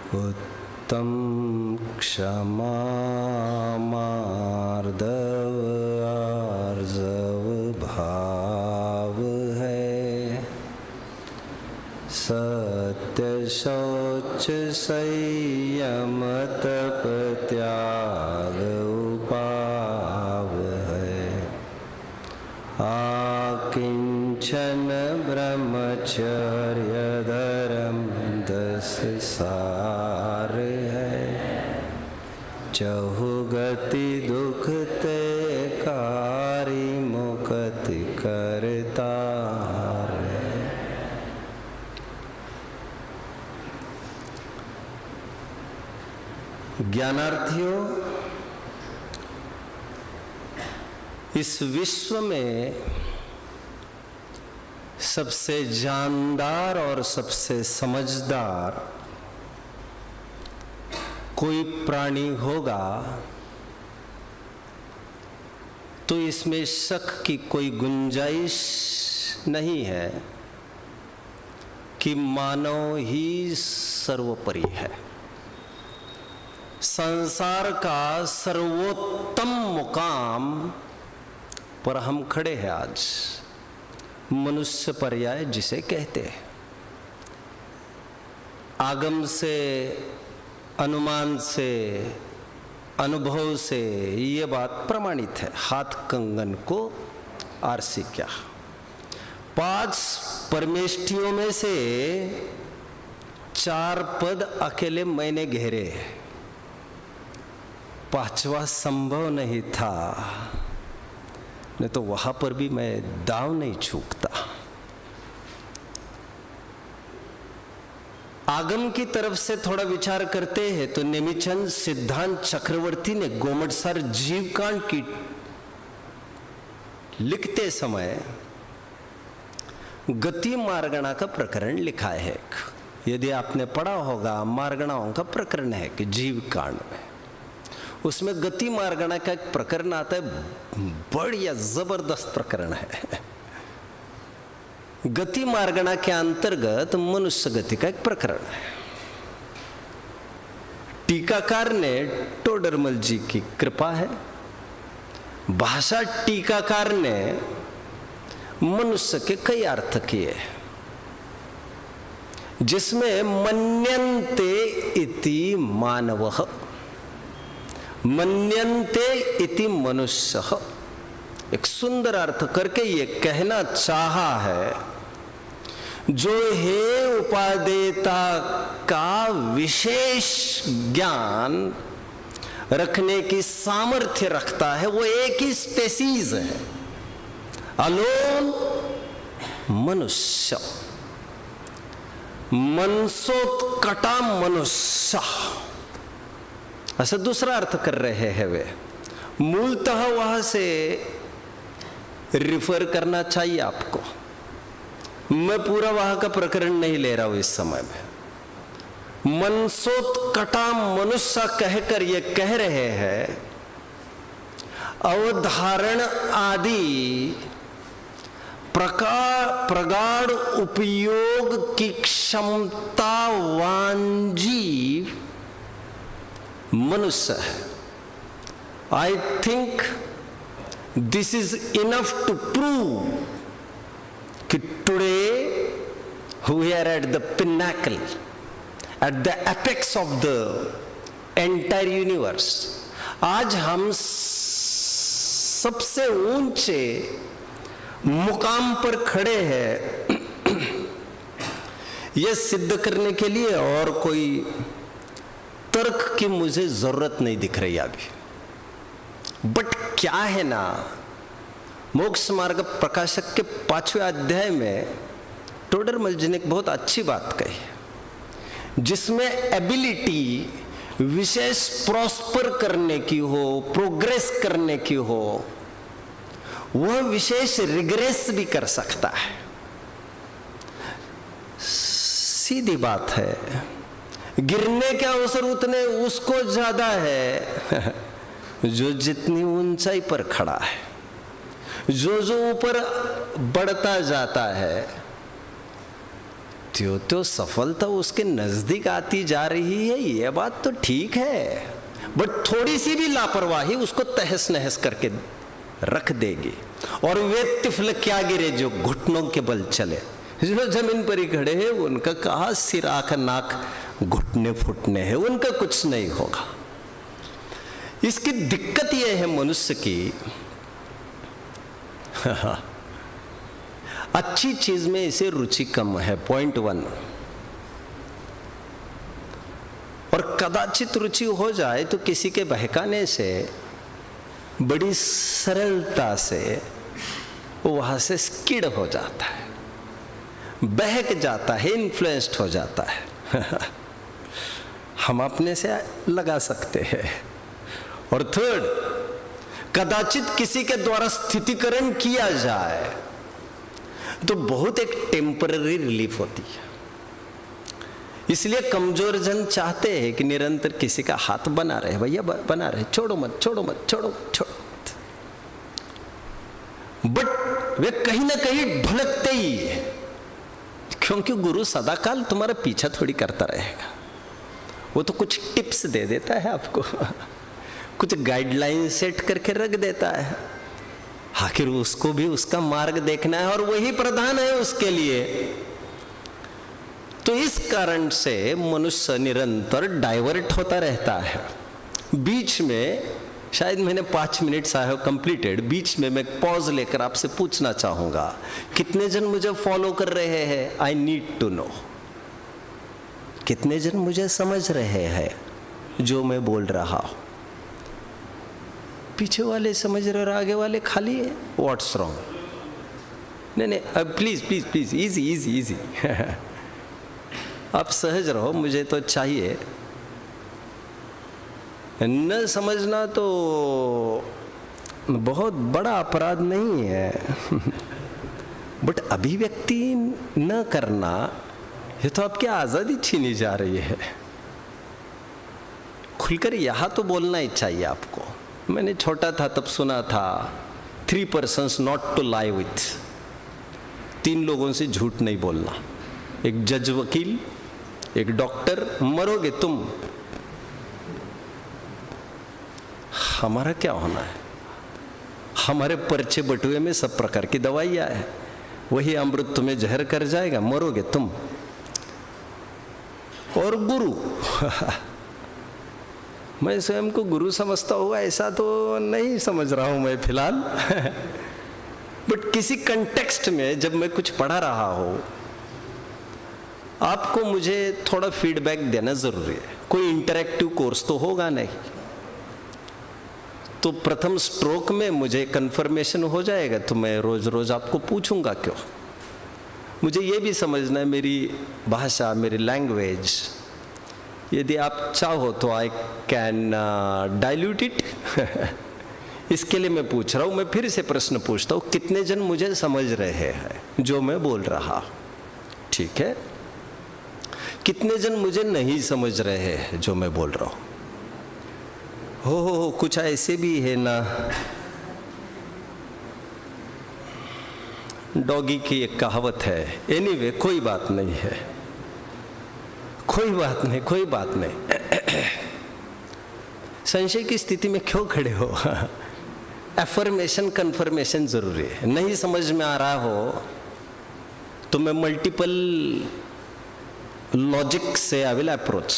उत्तम क्षमा मार्दव आर्जव भाव है, सत्य शौच संयम तप त्याग उपाव है, आकिंचन ब्रह्मचर्य धर्म 10 सार है, चहुगति दुख ते कारी मुक्ति करतार है। ज्ञानार्थियों, इस विश्व में सबसे जानदार और सबसे समझदार कोई प्राणी होगा तो इसमें शक की कोई गुंजाइश नहीं है कि मानव ही सर्वोपरि है। संसार का सर्वोत्तम मुकाम पर हम खड़े हैं आज, मनुष्य पर्याय जिसे कहते हैं। आगम से, अनुमान से, अनुभव से ये बात प्रमाणित है। हाथ कंगन को आरसी क्या। 5 परमेष्ठियों में से 4 पद अकेले मैंने घेरे, 5वां संभव नहीं था, नहीं तो वहां पर भी मैं दाव नहीं चूकता। आगम की तरफ से थोड़ा विचार करते हैं तो नेमिचंद सिद्धांत चक्रवर्ती ने गोमटसार जीवकांड की लिखते समय गति मार्गणा का प्रकरण लिखा है। यदि आपने पढ़ा होगा, मार्गणाओं का प्रकरण है कि जीवकांड में, उसमें गति मार्गणा का एक प्रकरण आता है, बढ़िया जबरदस्त प्रकरण है। गति मार्गणा के अंतर्गत मनुष्य गति का एक प्रकरण है। टीकाकार ने, टोडरमल जी की कृपा है, भाषा टीकाकार ने मनुष्य के कई अर्थ किए, जिसमें मन्यन्ते इति मानवः, मन्यन्ते इति मनुष्य, एक सुंदर अर्थ करके ये कहना चाहा है, जो हे उपादेयता का विशेष ज्ञान रखने की सामर्थ्य रखता है, वो एक ही स्पेसीज है, अलोन मनुष्य, मनसोत्कटा मनुष्य, ऐसा दूसरा अर्थ कर रहे हैं वे। मूलतः वहां से रिफर करना चाहिए आपको। मैं पूरा वहां का प्रकरण नहीं ले रहा हूं इस समय में। मनसोत्कटा मनुष्य कहकर ये कह रहे हैं, अवधारण आदि प्रगाढ़ उपयोग की क्षमतावान जीव मनुष्य है। I think this is enough to prove that today we are at the pinnacle, at the apex of the entire universe. आज हम सबसे ऊंचे मुकाम पर खड़े हैं। यह सिद्ध करने के लिए और कोई तर्क की मुझे जरूरत नहीं दिख रही अभी। बट क्या है ना, मोक्ष मार्ग प्रकाशक के 5वें अध्याय में टोडरमल जी ने एक बहुत अच्छी बात कही, जिसमें एबिलिटी विशेष प्रॉस्पर करने की हो, प्रोग्रेस करने की हो, वह विशेष रिग्रेस भी कर सकता है। सीधी बात है, गिरने के अवसर उतने उसको ज्यादा है जो जितनी ऊंचाई पर खड़ा है, जो ऊपर बढ़ता जाता है त्यो सफलता उसके नजदीक आती जा रही है, ये बात तो ठीक है, बट थोड़ी सी भी लापरवाही उसको तहस नहस करके रख देगी। और वे तिफल क्या गिरे जो घुटनों के बल चले, जो जमीन पर ही खड़े हैं उनका कहाँ सिर आंख नाक घुटने फुटने हैं, उनका कुछ नहीं होगा। इसकी दिक्कत यह है मनुष्य की अच्छी चीज में इसे रुचि कम है, पॉइंट 1। और कदाचित रुचि हो जाए तो किसी के बहकाने से बड़ी सरलता से वो वहां से स्किड हो जाता है, बहक जाता है, इन्फ्लुएंस्ड हो जाता है। हम अपने से लगा सकते हैं। और 3rd, कदाचित किसी के द्वारा स्थितिकरण किया जाए तो बहुत एक टेम्पररी रिलीफ होती है। इसलिए कमजोर जन चाहते हैं कि निरंतर किसी का हाथ बना रहे, भैया बना रहे, छोड़ो मत छोड़ो मत छोड़ो छोड़ो मत। बट वे कहीं ना कहीं ढुलकते ही है, क्योंकि गुरु सदाकाल तुम्हारा पीछा थोड़ी करता रहेगा। वो तो कुछ टिप्स दे देता है आपको, कुछ गाइडलाइन सेट करके रख देता है। आखिर उसको भी उसका मार्ग देखना है और वही प्रधान है उसके लिए। तो इस कारण से मनुष्य निरंतर डाइवर्ट होता रहता है। बीच में शायद मैंने 5 मिनट साहब कंप्लीटेड, बीच में मैं पॉज लेकर आपसे पूछना चाहूंगा, कितने जन मुझे फॉलो कर रहे हैं? I need to know. कितने जन मुझे समझ रहे हैं जो मैं बोल रहा हूं? पीछे वाले समझ रहे और आगे वाले खाली है। What's wrong? नहीं, अब please please please, easy easy easy. आप सहज रहो, मुझे तो चाहिए। न समझना तो बहुत बड़ा अपराध नहीं है, बट अभिव्यक्ति न करना ये तो आपकी आजादी छीनी जा रही है। खुलकर यहां तो बोलना ही चाहिए आपको। मैंने छोटा था तब सुना था 3 persons not to lie with, 3 लोगों से झूठ नहीं बोलना। एक जज वकील, एक डॉक्टर, मरोगे तुम। हमारा क्या होना है? हमारे पर्चे बटुए में सब प्रकार की दवाइयां है, वही अमृत तुम्हें जहर कर जाएगा, मरोगे तुम। और गुरु मैं स्वयं को गुरु समझता हूँ ऐसा तो नहीं समझ रहा हूं मैं फिलहाल। बट किसी कंटेक्स्ट में जब मैं कुछ पढ़ा रहा हूं, आपको मुझे थोड़ा फीडबैक देना जरूरी है। कोई इंटरैक्टिव कोर्स तो होगा नहीं, तो प्रथम स्ट्रोक में मुझे कंफर्मेशन हो जाएगा तो मैं रोज रोज आपको पूछूंगा क्यों। मुझे ये भी समझना है मेरी भाषा, मेरी लैंग्वेज, यदि आप चाहो तो आई कैन डाइल्यूट इट। इसके लिए मैं पूछ रहा हूं, मैं फिर से प्रश्न पूछता हूं, कितने जन मुझे समझ रहे हैं जो मैं बोल रहा हूं? ठीक है। कितने जन मुझे नहीं समझ रहे हैं जो मैं बोल रहा हूं? हो कुछ ऐसे भी है ना, डॉगी की एक कहावत है। एनीवे, कोई बात नहीं है, कोई बात नहीं, कोई बात नहीं। संशय की स्थिति में क्यों खड़े हो? एफर्मेशन कंफर्मेशन जरूरी है। नहीं समझ में आ रहा हो तो मैं मल्टीपल लॉजिक से आई विल अप्रोच।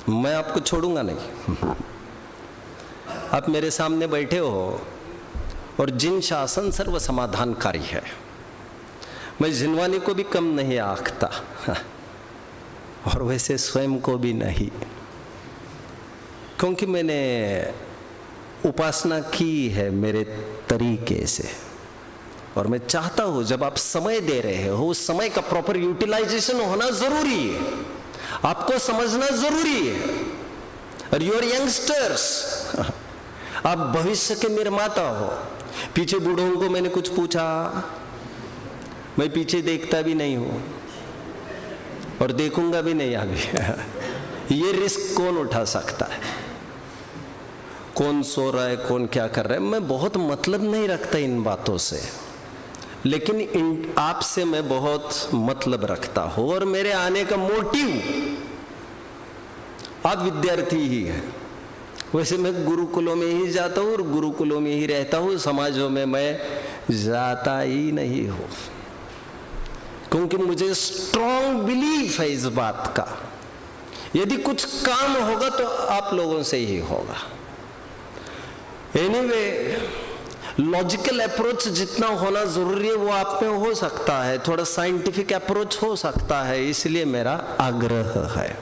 मैं आपको छोड़ूंगा नहीं। आप मेरे सामने बैठे हो और जिन शासन सर्व समाधानकारी है, मैं जिनवानी को भी कम नहीं आंकता और वैसे स्वयं को भी नहीं, क्योंकि मैंने उपासना की है मेरे तरीके से। और मैं चाहता हूं जब आप समय दे रहे हो, उस समय का प्रॉपर यूटिलाइजेशन होना जरूरी है, आपको समझना जरूरी है। और यूर यंगस्टर्स, आप भविष्य के निर्माता हो। पीछे बूढ़ों को मैंने कुछ पूछा, मैं पीछे देखता भी नहीं हूं और देखूंगा भी नहीं आगे। ये रिस्क कौन उठा सकता है? कौन सो रहा है, कौन क्या कर रहा है, मैं बहुत मतलब नहीं रखता इन बातों से। लेकिन आपसे मैं बहुत मतलब रखता हूं और मेरे आने का मोटिव आप विद्यार्थी ही है। वैसे मैं गुरुकुलों में ही जाता हूं और गुरुकुलों में ही रहता हूं, समाजों में मैं जाता ही नहीं हूं, क्योंकि मुझे स्ट्रॉन्ग बिलीफ है इस बात का, यदि कुछ काम होगा तो आप लोगों से ही होगा। एनीवे, लॉजिकल अप्रोच जितना होना जरूरी है वो आप में हो सकता है, थोड़ा साइंटिफिक अप्रोच हो सकता है, इसलिए मेरा आग्रह है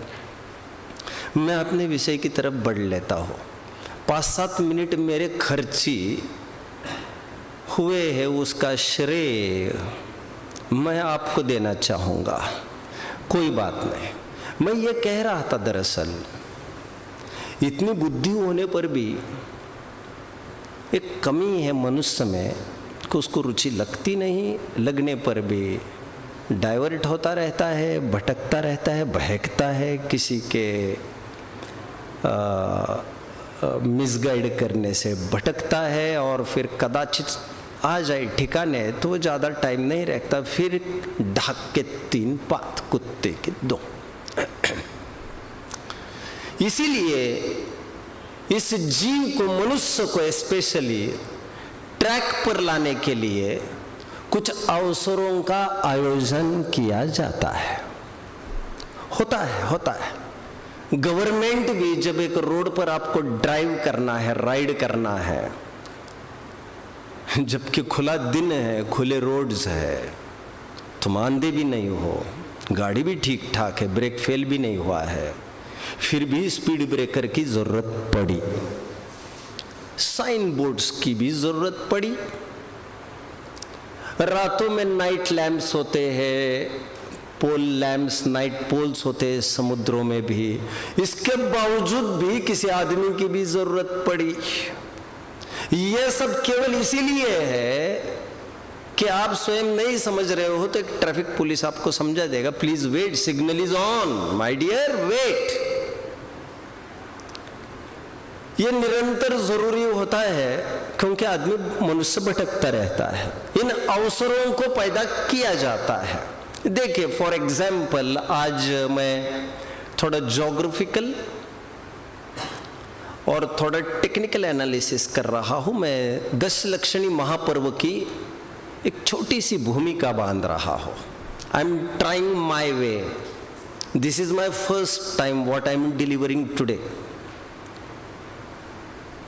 मैं अपने विषय की तरफ बढ़ लेता हूँ। 5-7 मिनट मेरे खर्ची हुए हैं, उसका श्रेय मैं आपको देना चाहूँगा। कोई बात नहीं, मैं ये कह रहा था दरअसल इतनी बुद्धि होने पर भी एक कमी है मनुष्य में कि उसको रुचि लगती नहीं, लगने पर भी डाइवर्ट होता रहता है, भटकता रहता है, बहकता है, किसी के मिसगाइड करने से भटकता है और फिर कदाचित आ जाए ठिकाने तो ज़्यादा टाइम नहीं रखता, फिर ढाक के 3 पात कुत्ते के 2। इसीलिए इस जीव को, मनुष्य को स्पेशली ट्रैक पर लाने के लिए कुछ अवसरों का आयोजन किया जाता है, होता है। गवर्नमेंट भी जब एक रोड पर आपको ड्राइव करना है, राइड करना है, जबकि खुला दिन है, खुले रोड्स है, तुम आंधे भी नहीं हो, गाड़ी भी ठीक ठाक है, ब्रेक फेल भी नहीं हुआ है, फिर भी स्पीड ब्रेकर की जरूरत पड़ी, साइन बोर्ड्स की भी जरूरत पड़ी, रातों में नाइट लैंप्स होते हैं, पोल लैंप्स, नाइट पोल्स होते हैं समुद्रों में भी, इसके बावजूद भी किसी आदमी की भी जरूरत पड़ी। यह सब केवल इसीलिए है कि आप स्वयं नहीं समझ रहे हो तो एक ट्रैफिक पुलिस आपको समझा देगा, please wait, signal is on my dear, wait. ये निरंतर जरूरी होता है क्योंकि आदमी, मनुष्य भटकता रहता है, इन अवसरों को पैदा किया जाता है। देखिए फॉर एग्जाम्पल, आज मैं थोड़ा ज्योग्राफिकल और थोड़ा टेक्निकल एनालिसिस कर रहा हूं। मैं 10 लक्षणी महापर्व की एक छोटी सी भूमिका बांध रहा हूं। I am trying my way, this is my first time what I am delivering today.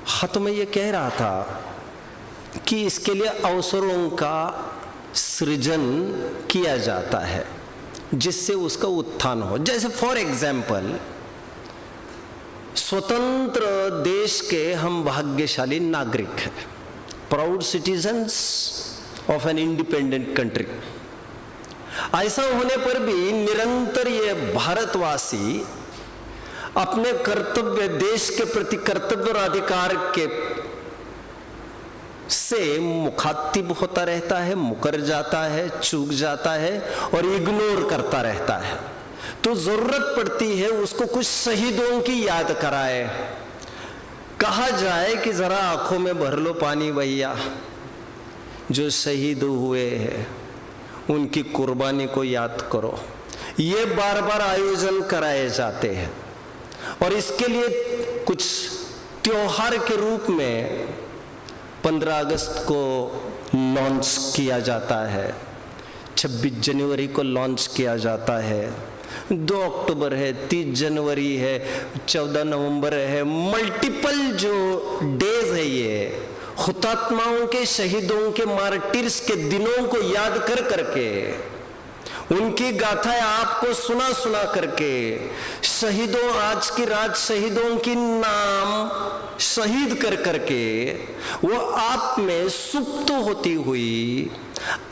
हाँ, तो मैं ये कह रहा था कि इसके लिए अवसरों का सृजन किया जाता है जिससे उसका उत्थान हो। जैसे फॉर एग्जाम्पल, स्वतंत्र देश के हम भाग्यशाली नागरिक हैं, proud citizens of an independent country. ऐसा होने पर भी निरंतर ये भारतवासी अपने कर्तव्य, देश के प्रति कर्तव्य और अधिकार के से मुखातिब होता रहता है, मुकर जाता है, चूक जाता है और इग्नोर करता रहता है। तो जरूरत पड़ती है उसको कुछ शहीदों की याद कराए, कहा जाए कि जरा आंखों में भर लो पानी भैया, जो शहीद हुए हैं उनकी कुर्बानी को याद करो। ये बार बार आयोजन कराए जाते हैं और इसके लिए कुछ त्योहार के रूप में 15 अगस्त को लॉन्च किया जाता है, 26 जनवरी को लॉन्च किया जाता है, 2 अक्टूबर है, 30 जनवरी है, 14 नवंबर है, मल्टीपल जो डेज है, ये हुतात्माओं के, शहीदों के, मार्टिर्स के दिनों को याद कर करके, उनकी गाथाएं आपको सुना सुना करके, शहीदों, आज की रात शहीदों की नाम शहीद कर करके वो आप में सुप्त होती हुई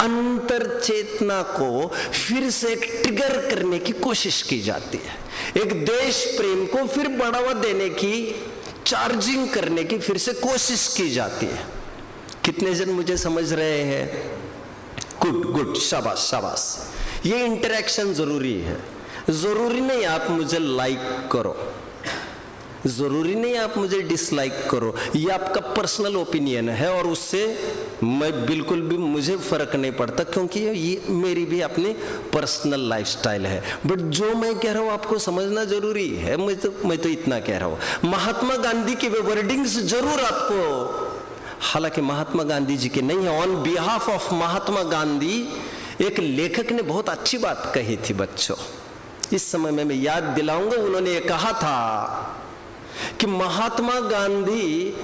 अंतर चेतना को फिर से ट्रिगर करने की कोशिश की जाती है। एक देश प्रेम को फिर बढ़ावा देने की, चार्जिंग करने की फिर से कोशिश की जाती है। कितने जन मुझे समझ रहे हैं? गुड, शाबाश शाबाश। ये इंटरेक्शन जरूरी है। जरूरी नहीं आप मुझे लाइक करो, जरूरी नहीं आप मुझे डिसलाइक करो, ये आपका पर्सनल ओपिनियन है और उससे मैं बिल्कुल भी मुझे फर्क नहीं पड़ता, क्योंकि ये मेरी भी अपनी पर्सनल लाइफस्टाइल है। बट जो मैं कह रहा हूं आपको समझना जरूरी है। मैं तो इतना कह रहा हूं, महात्मा गांधी की वे वर्डिंग्स जरूर आपको, हालांकि महात्मा गांधी जी के नहीं है, on behalf of Mahatma Gandhi एक लेखक ने बहुत अच्छी बात कही थी बच्चों, इस समय में मैं याद दिलाऊंगा। उन्होंने ये कहा था कि महात्मा गांधी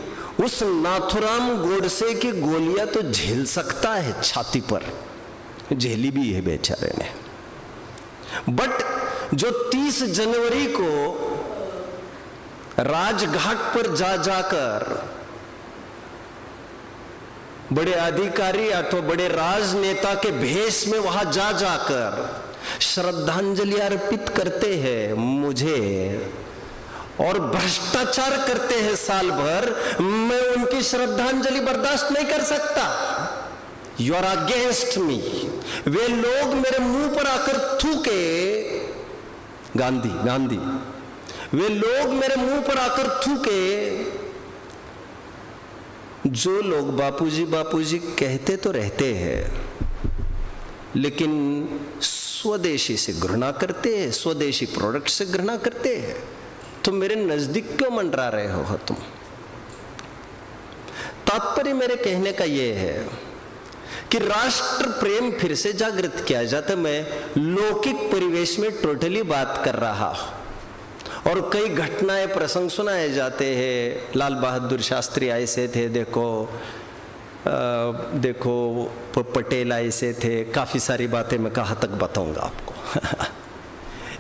उस नाथुराम गोडसे की गोलियां तो झेल सकता है, छाती पर झेली भी है बेचारे ने, बट जो 30 जनवरी को राजघाट पर जा जाकर बड़े अधिकारी अथवा बड़े राजनेता के भेष में वहां जा जाकर श्रद्धांजलि अर्पित करते हैं मुझे और भ्रष्टाचार करते हैं साल भर, मैं उनकी श्रद्धांजलि बर्दाश्त नहीं कर सकता। You are against me. वे लोग मेरे मुंह पर आकर थूके, गांधी, वे लोग मेरे मुंह पर आकर थूके, जो लोग बापूजी कहते तो रहते हैं लेकिन स्वदेशी से घृणा करते हैं, स्वदेशी प्रोडक्ट से घृणा करते हैं, तो मेरे नजदीक क्यों मंडरा रहे हो तुम? तात्पर्य मेरे कहने का यह है कि राष्ट्र प्रेम फिर से जागृत किया जाता। मैं लौकिक परिवेश में टोटली बात कर रहा हूं और कई घटनाएं प्रसंग सुनाए जाते हैं। लाल बहादुर शास्त्री ऐसे थे, देखो पटेल ऐसे थे, काफी सारी बातें मैं कहाँ तक बताऊंगा आपको।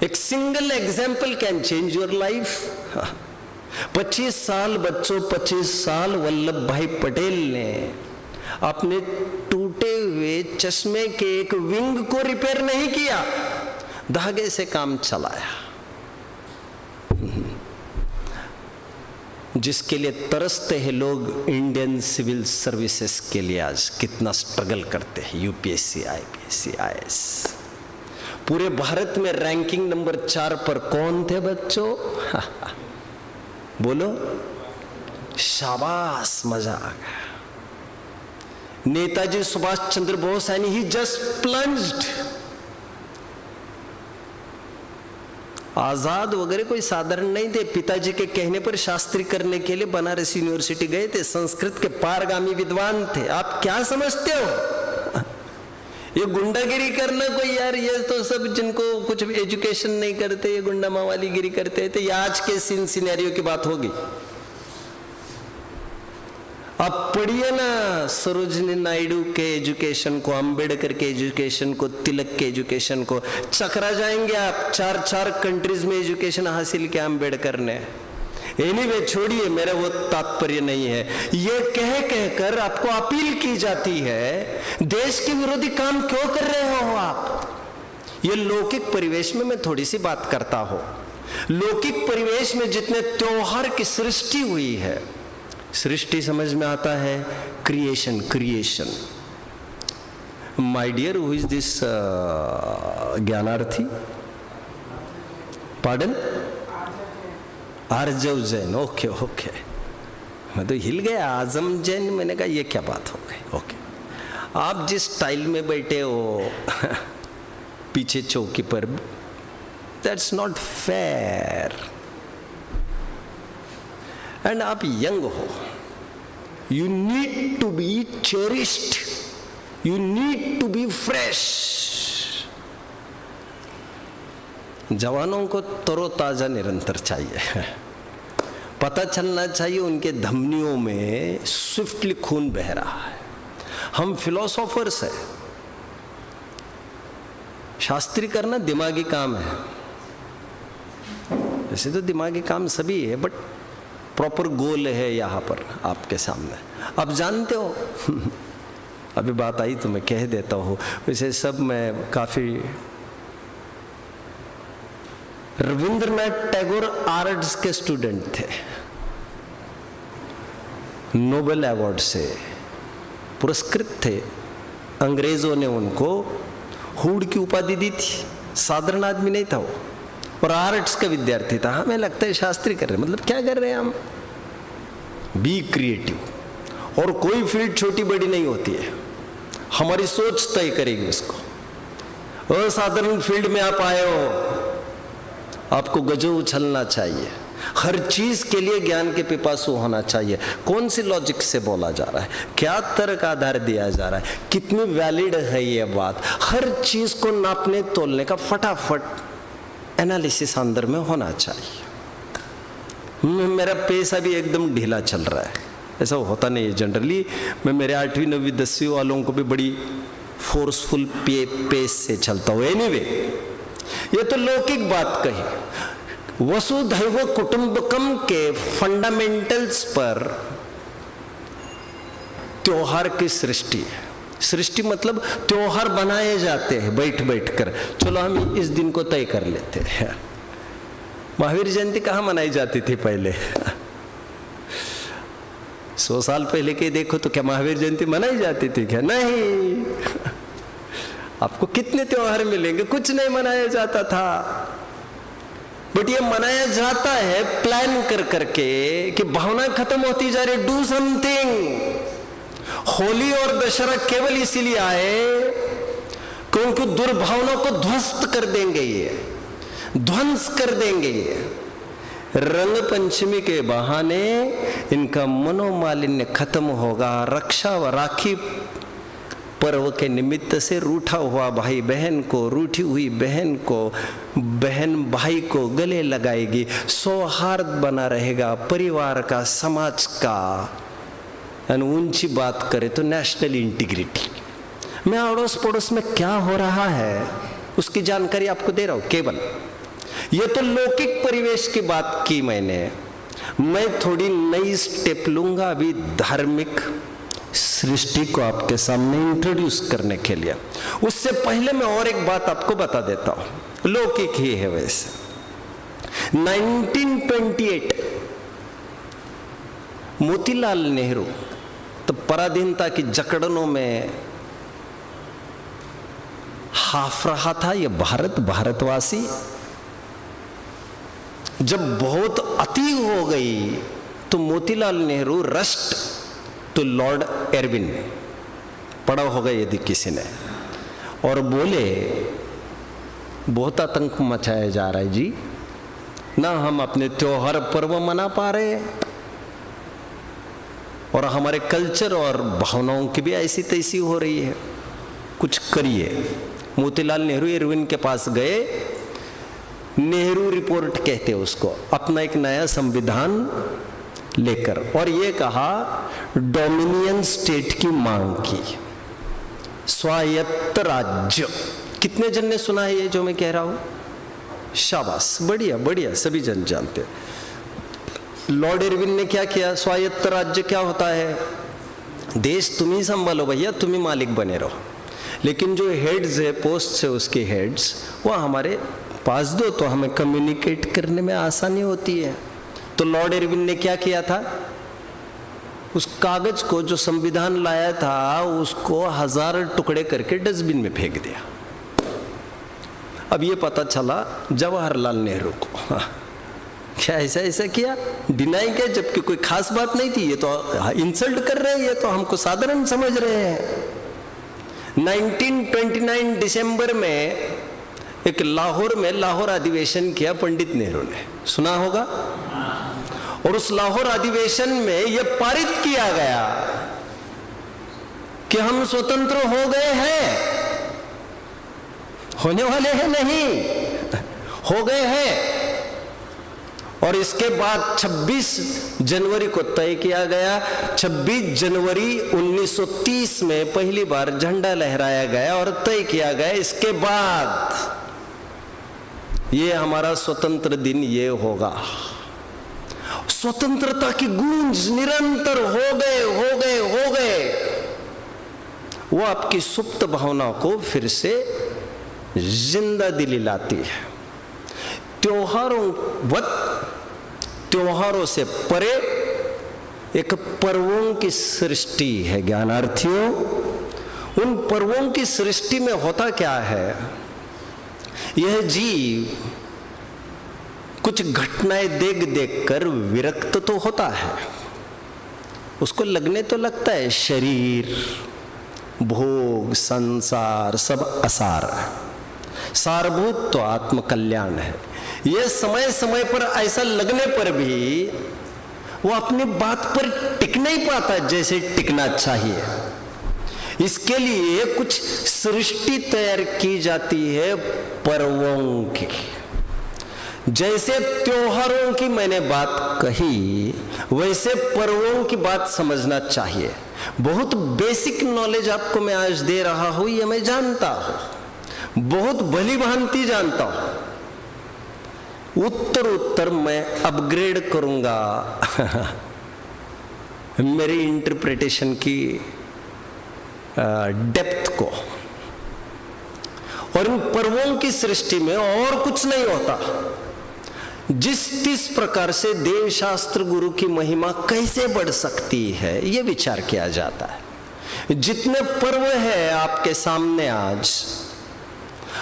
एक single example can change your life. 25 साल बच्चों, 25 साल वल्लभ भाई पटेल ने अपने टूटे हुए चश्मे के एक विंग को रिपेयर नहीं किया, धागे से काम चलाया। जिसके लिए तरसते हैं लोग इंडियन सिविल सर्विसेज के लिए, आज कितना स्ट्रगल करते हैं। यूपीएससी, आईपीएससी, आईएएस, पूरे भारत में रैंकिंग नंबर 4 पर कौन थे बच्चों? बोलो, शाबाश, मजा आ गया। Netaji Subhash Chandra Bose, and he just plunged. Azad वगैरह कोई साधारण नहीं थे। पिताजी के कहने पर शास्त्री करने के लिए बनारस यूनिवर्सिटी गए थे, संस्कृत के पारगामी विद्वान थे। आप क्या समझते हो? ये गुंडागिरी करना कोई, यार ये तो सब जिनको कुछ एजुकेशन नहीं करते, ये गुंडा मावाली गिरी करते थे। ये आज के सीन सिनेरियो की बात होगी। आप पढ़िए ना सरोजिनी नायडू के एजुकेशन को, अंबेडकर के एजुकेशन को, तिलक के एजुकेशन को, चकरा जाएंगे आप। 4 कंट्रीज में एजुकेशन हासिल किया अंबेडकर ने। एनीवे छोड़िए, मेरा वो तात्पर्य नहीं है। ये कह कर आपको अपील की जाती है, देश के विरोधी काम क्यों कर रहे हो आप? ये लौकिक परिवेश में मैं थोड़ी सी बात करता हूं। लौकिक परिवेश में जितने त्योहार की सृष्टि हुई है, सृष्टि समझ में आता है, creation. My dear, who is this ज्ञानार्थी? पार्डन? आर्जव जैन। ओके, मैं तो हिल गया। आजम जैन, मैंने कहा ये क्या बात हो गई। ओके, आप जिस स्टाइल में बैठे हो पीछे चौकी पर, दैट्स नॉट फेयर। एंड आप यंग हो, you need to be cherished, you need to be fresh. जवानों को तरोताजा निरंतर चाहिए। पता चलना चाहिए उनके धमनियों में स्विफ्टली खून बह रहा है। हम फिलोसोफर्स हैं। शास्त्री करना दिमागी काम है। वैसे तो दिमागी काम सभी है, बट प्रॉपर गोल है यहाँ पर आपके सामने। आप जानते हो अभी बात आई तो मैं कह देता हूँ। वैसे सब मैं काफी रविंद्रनाथ टैगोर आर्ट्स के स्टूडेंट थे। नोबेल अवार्ड से पुरस्कृत थे। अंग्रेजों ने उनको हुड की उपाधि दी थी। साधारण आदमी नहीं था वो। और आर्ट्स का विद्यार्थी था। हमें लगता है शास्त्री कर रहे हैं, मतलब क्या कर रहे हैं हम? Be creative. और कोई फील्ड छोटी बड़ी नहीं होती है, हमारी सोच तय करेगी उसको। असाधारण फील्ड में आप आए हो, आपको गजो उछलना चाहिए, हर चीज के लिए ज्ञान के पिपासु होना चाहिए। कौन सी लॉजिक से बोला जा रहा है, क्या तर्क आधार दिया जा रहा है, कितनी वैलिड है ये बात, हर चीज को नापने तोलने का फटाफट एनालिसिस अंदर में होना चाहिए। मेरा पेस अभी एकदम ढीला चल रहा है, ऐसा होता नहीं है जनरली। मैं मेरे 8वीं 9वीं 10वीं वालों को भी बड़ी फोर्सफुल पेस से चलता हूँ। एनीवे, ये तो लौकिक बात कही। वसुधैव कुटुंबकम के फंडामेंटल्स पर त्योहार की सृष्टि है। सृष्टि मतलब त्योहार बनाए जाते हैं बैठ बैठ कर। चलो हम इस दिन को तय कर लेते हैं। महावीर जयंती कहाँ मनाई जाती थी पहले? 100 साल पहले के देखो तो क्या महावीर जयंती मनाई जाती थी क्या? नहीं। आपको कितने त्योहार मिलेंगे, कुछ नहीं मनाया जाता था। बट ये मनाया जाता है प्लान कर करके कि भावना खत्म होती जा रही, डू समथिंग। होली और दशहरा केवल इसीलिए आए क्योंकि दुर्भावना को ध्वस्त कर देंगे, ये ध्वंस कर देंगे। ये रंग पंचमी के बहाने इनका मनोमालिन्य खत्म होगा। रक्षा व राखी पर्व के निमित्त से रूठा हुआ भाई बहन को, रूठी हुई बहन को, बहन भाई को गले लगाएगी। सौहार्द बना रहेगा परिवार का, समाज का। ऊंची बात करें तो नेशनल इंटीग्रिटी। मैं अड़ोस पड़ोस में क्या हो रहा है उसकी जानकारी आपको दे रहा हूं केवल। ये तो लौकिक परिवेश की बात की मैंने। मैं थोड़ी नई स्टेप लूंगा अभी धार्मिक सृष्टि को आपके सामने इंट्रोड्यूस करने के लिए। उससे पहले मैं और एक बात आपको बता देता हूं, लौकिक ही है वैसे। 1928 मोतीलाल नेहरू तो पराधीनता की जकड़नों में हाफ रहा था। ये भारतवासी जब बहुत अति हो गई तो मोतीलाल नेहरू रस्ट तो लॉर्ड एरविन, पढ़ा होगा यदि किसी ने, और बोले बहुत आतंक मचाया जा रहा है जी, ना हम अपने त्योहार पर्व मना पा रहे और हमारे कल्चर और भावनाओं की भी ऐसी तैसी हो रही है, कुछ करिए। मोतीलाल नेहरू एरविन के पास गए, नेहरू रिपोर्ट कहते हैं उसको, अपना एक नया संविधान लेकर, और ये कहा डोमिनियन स्टेट की मांग की, स्वायत्त राज्य। कितने जन ने सुना है ये जो मैं कह रहा हूं? शाबाश, बढ़िया बढ़िया, सभी जन जानते हैं। लॉर्ड इरविन ने क्या किया? स्वायत्त राज्य क्या होता है? देश तुम ही संभालो भैया, तुम ही मालिक बने रहो, लेकिन जो हेड्स है, पोस्ट है, उसके हेड्स वो हमारे पास दो तो हमें कम्युनिकेट करने में आसानी होती है। तो लॉर्ड इरविन ने क्या किया था? उस कागज को जो संविधान लाया था उसको 1000 टुकड़े करके डस्टबिन में फेंक दिया। अब ये पता चला जवाहरलाल नेहरू को। क्या ऐसा किया? डिनाई किया, जबकि कोई खास बात नहीं थी। ये तो इंसल्ट कर रहे हैं, ये तो हमको साधारण समझ रहे हैं। 1929 दिसंबर में एक लाहौर में लाहौर अधिवेशन किया पंडित नेहरू ने, सुना होगा। और उस लाहौर अधिवेशन में यह पारित किया गया कि हम स्वतंत्र हो गए हैं, होने वाले हैं नहीं, हो गए हैं। और इसके बाद 26 जनवरी को तय किया गया। 26 जनवरी 1930 में पहली बार झंडा लहराया गया और तय किया गया इसके बाद ये हमारा स्वतंत्र दिन ये होगा। स्वतंत्रता की गूंज निरंतर हो गए। वो आपकी सुप्त भावना को फिर से जिंदा दिली लाती है। त्योहारों से परे एक पर्वों की सृष्टि है ज्ञानार्थियों। उन पर्वों की सृष्टि में होता क्या है? यह जीव कुछ घटनाएं देख देख कर विरक्त तो होता है, उसको लगने तो लगता है शरीर, भोग, संसार सब असार है, सारभूत तो आत्मकल्याण है। यह समय समय पर ऐसा लगने पर भी वो अपनी बात पर टिक नहीं पाता जैसे टिकना चाहिए। इसके लिए कुछ सृष्टि तैयार की जाती है पर्वों की। जैसे त्योहारों की मैंने बात कही, वैसे पर्वों की बात समझना चाहिए। बहुत बेसिक नॉलेज आपको मैं आज दे रहा हूं, ये मैं जानता हूं, बहुत भली भांति जानता हूं। उत्तर उत्तर मैं अपग्रेड करूंगा मेरी इंटरप्रिटेशन की डेप्थ को। और इन पर्वों की सृष्टि में और कुछ नहीं होता। जिस प्रकार से देव शास्त्र गुरु की महिमा कैसे बढ़ सकती है, यह विचार किया जाता है। जितने पर्व है आपके सामने आज,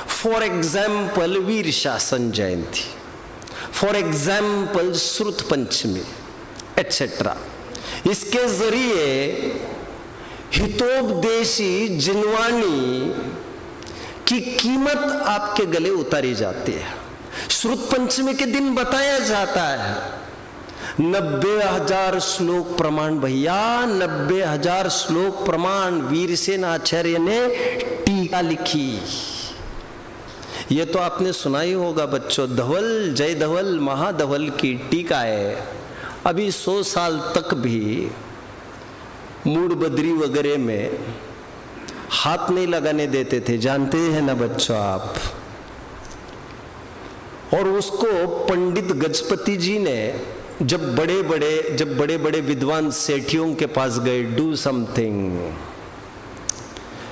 फॉर एग्जाम्पल वीर शासन जयंती, फॉर एग्जाम्पल श्रुत पंचमी एटसेट्रा, इसके जरिए हितोपदेशी जिनवाणी की कीमत आपके गले उतारी जाती है। श्रुत पंचमी के दिन बताया जाता है 90,000 श्लोक प्रमाण, भैया 90,000 श्लोक प्रमाण वीरसेन आचार्य ने टीका लिखी। ये तो आपने सुना ही होगा बच्चों, धवल जय धवल महाधवल की टीका है। अभी 100 साल तक भी मूड बद्री वगैरह में हाथ नहीं लगाने देते थे, जानते हैं ना बच्चों आप। और उसको पंडित गजपति जी ने जब बड़े बड़े विद्वान सेठियों के पास गए, डू समथिंग,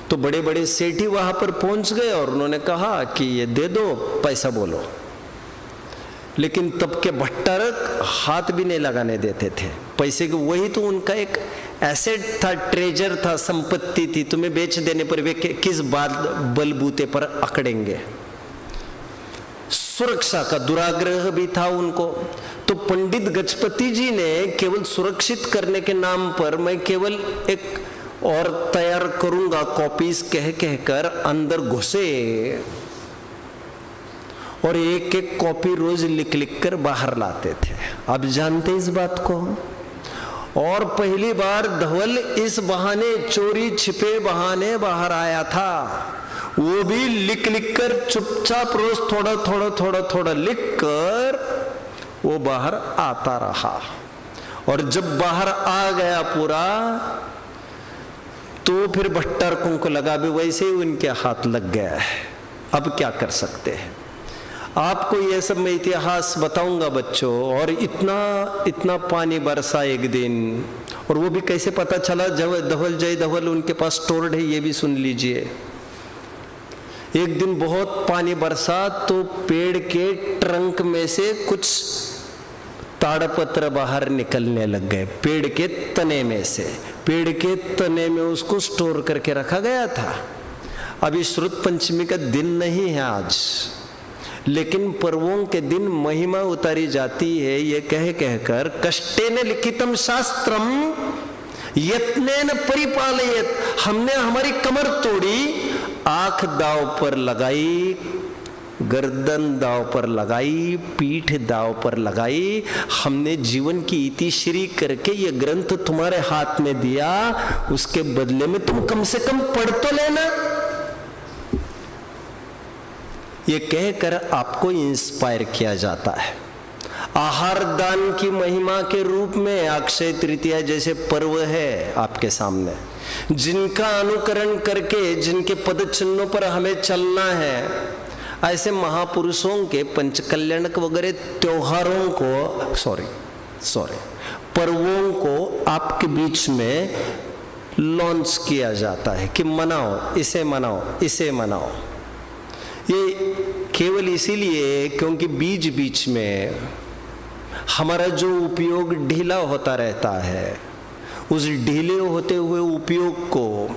तो बड़े बड़े सेठी वहां पर पहुंच गए और उन्होंने कहा कि ये दे दो, पैसा बोलो। लेकिन तब के भट्टारक हाथ भी नहीं लगाने देते थे पैसे के। वही तो उनका एक एसेट था, ट्रेजर था, संपत्ति थी। तुम्हें बेच देने पर वे किस बात बलबूते पर अकड़ेंगे। सुरक्षा का दुराग्रह भी था उनको। तो पंडित गजपति जी ने केवल सुरक्षित करने के नाम पर मैं केवल एक और तैयार करूंगा कॉपीज कह कहकर अंदर घुसे और एक एक कॉपी रोज लिख लिख कर बाहर लाते थे। आप जानते इस बात को। और पहली बार धवल इस बहाने, चोरी छिपे बहाने बाहर आया था। वो भी लिख लिख कर चुपचाप रोज थोड़ा थोड़ा थोड़ा थोड़ा लिख कर वो बाहर आता रहा। और जब बाहर आ गया पूरा, तो फिर भट्टारकों को लगा भी वैसे ही उनके हाथ लग गया है, अब क्या कर सकते हैं। आपको ये सब मैं इतिहास बताऊंगा बच्चों। और इतना पानी बरसा एक दिन, और वो भी कैसे पता चला, जब धवल जय धवल उनके पास स्टोर्ड है, ये भी सुन लीजिए। एक दिन बहुत पानी बरसा तो पेड़ के ट्रंक में से कुछ ताड़पत्र बाहर निकलने लग गए, पेड़ के तने में से। पेड़ के तने में उसको स्टोर करके रखा गया था। अभी श्रुत पंचमी का दिन नहीं है आज, लेकिन पर्वों के दिन महिमा उतारी जाती है। ये कह कहकर कष्टेन लिखितम शास्त्रम यत्नेन परिपालयत, हमने हमारी कमर तोड़ी, आंख दाव पर लगाई, गर्दन दाव पर लगाई, पीठ दाव पर लगाई। हमने जीवन की इतिश्री करके ये ग्रंथ तुम्हारे हाथ में दिया, उसके बदले में तुम कम से कम पढ़ तो लेना। ये कहकर आपको इंस्पायर किया जाता है। आहार दान की महिमा के रूप में अक्षय तृतीया जैसे पर्व है आपके सामने, जिनका अनुकरण करके, जिनके पद चिन्हों पर हमें चलना है। ऐसे महापुरुषों के पंचकल्याणक वगैरह त्योहारों को, पर्वों को आपके बीच में लॉन्च किया जाता है कि मनाओ, इसे मनाओ, इसे मनाओ। ये केवल इसीलिए क्योंकि बीच बीच में हमारा जो उपयोग ढीला होता रहता है, उस ढीले होते हुए उपयोग को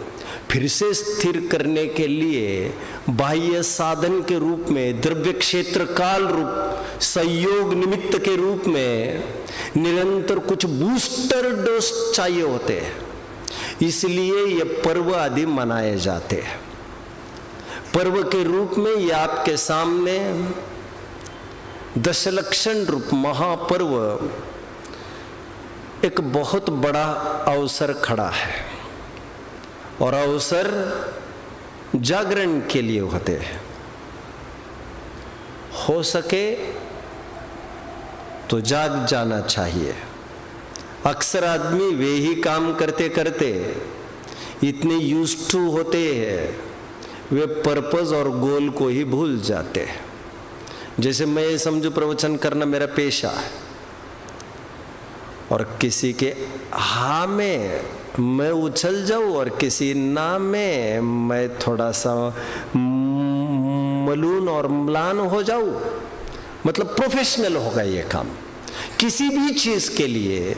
फिर से स्थिर करने के लिए बाह्य साधन के रूप में, द्रव्य क्षेत्र काल रूप संयोग निमित्त के रूप में निरंतर कुछ बूस्टर डोज चाहिए होते हैं, इसलिए ये पर्व आदि मनाए जाते हैं। पर्व के रूप में ये आपके सामने दशलक्षण रूप महापर्व एक बहुत बड़ा अवसर खड़ा है, और अवसर जागरण के लिए होते हैं। हो सके तो जाग जाना चाहिए। अक्सर आदमी वे ही काम करते करते इतने यूज्ड टू होते हैं, वे पर्पस और गोल को ही भूल जाते हैं। जैसे मैं ये समझू प्रवचन करना मेरा पेशा है, और किसी के हाँ में मैं उछल जाऊं और किसी ना में मैं थोड़ा सा मलून और म्लान हो जाऊं, मतलब प्रोफेशनल होगा ये काम। किसी भी चीज के लिए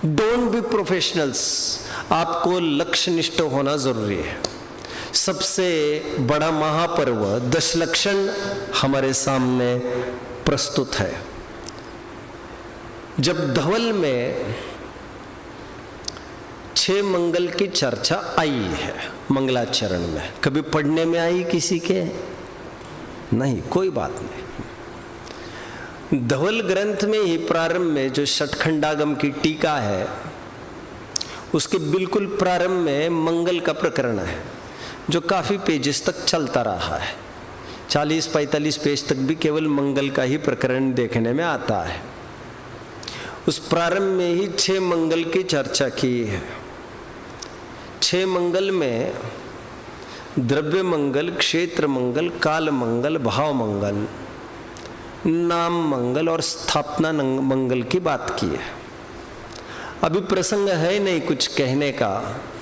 डोंट बी प्रोफेशनल्स, आपको लक्ष्यनिष्ठ होना जरूरी है। सबसे बड़ा महापर्व दशलक्षण हमारे सामने प्रस्तुत है। जब धवल में 6 मंगल की चर्चा आई है मंगलाचरण में, कभी पढ़ने में आई किसी के? नहीं, कोई बात नहीं। धवल ग्रंथ में ही प्रारंभ में जो षटखंडागम की टीका है, उसके बिल्कुल प्रारंभ में मंगल का प्रकरण है, जो काफी पेजेस तक चलता रहा है। 40-45 पेज तक भी केवल मंगल का ही प्रकरण देखने में आता है। उस प्रारंभ में ही 6 मंगल की चर्चा की है। 6 मंगल में द्रव्य मंगल, क्षेत्र मंगल, काल मंगल, भाव मंगल, नाम मंगल और स्थापना मंगल की बात की है। अभी प्रसंग है नहीं कुछ कहने का।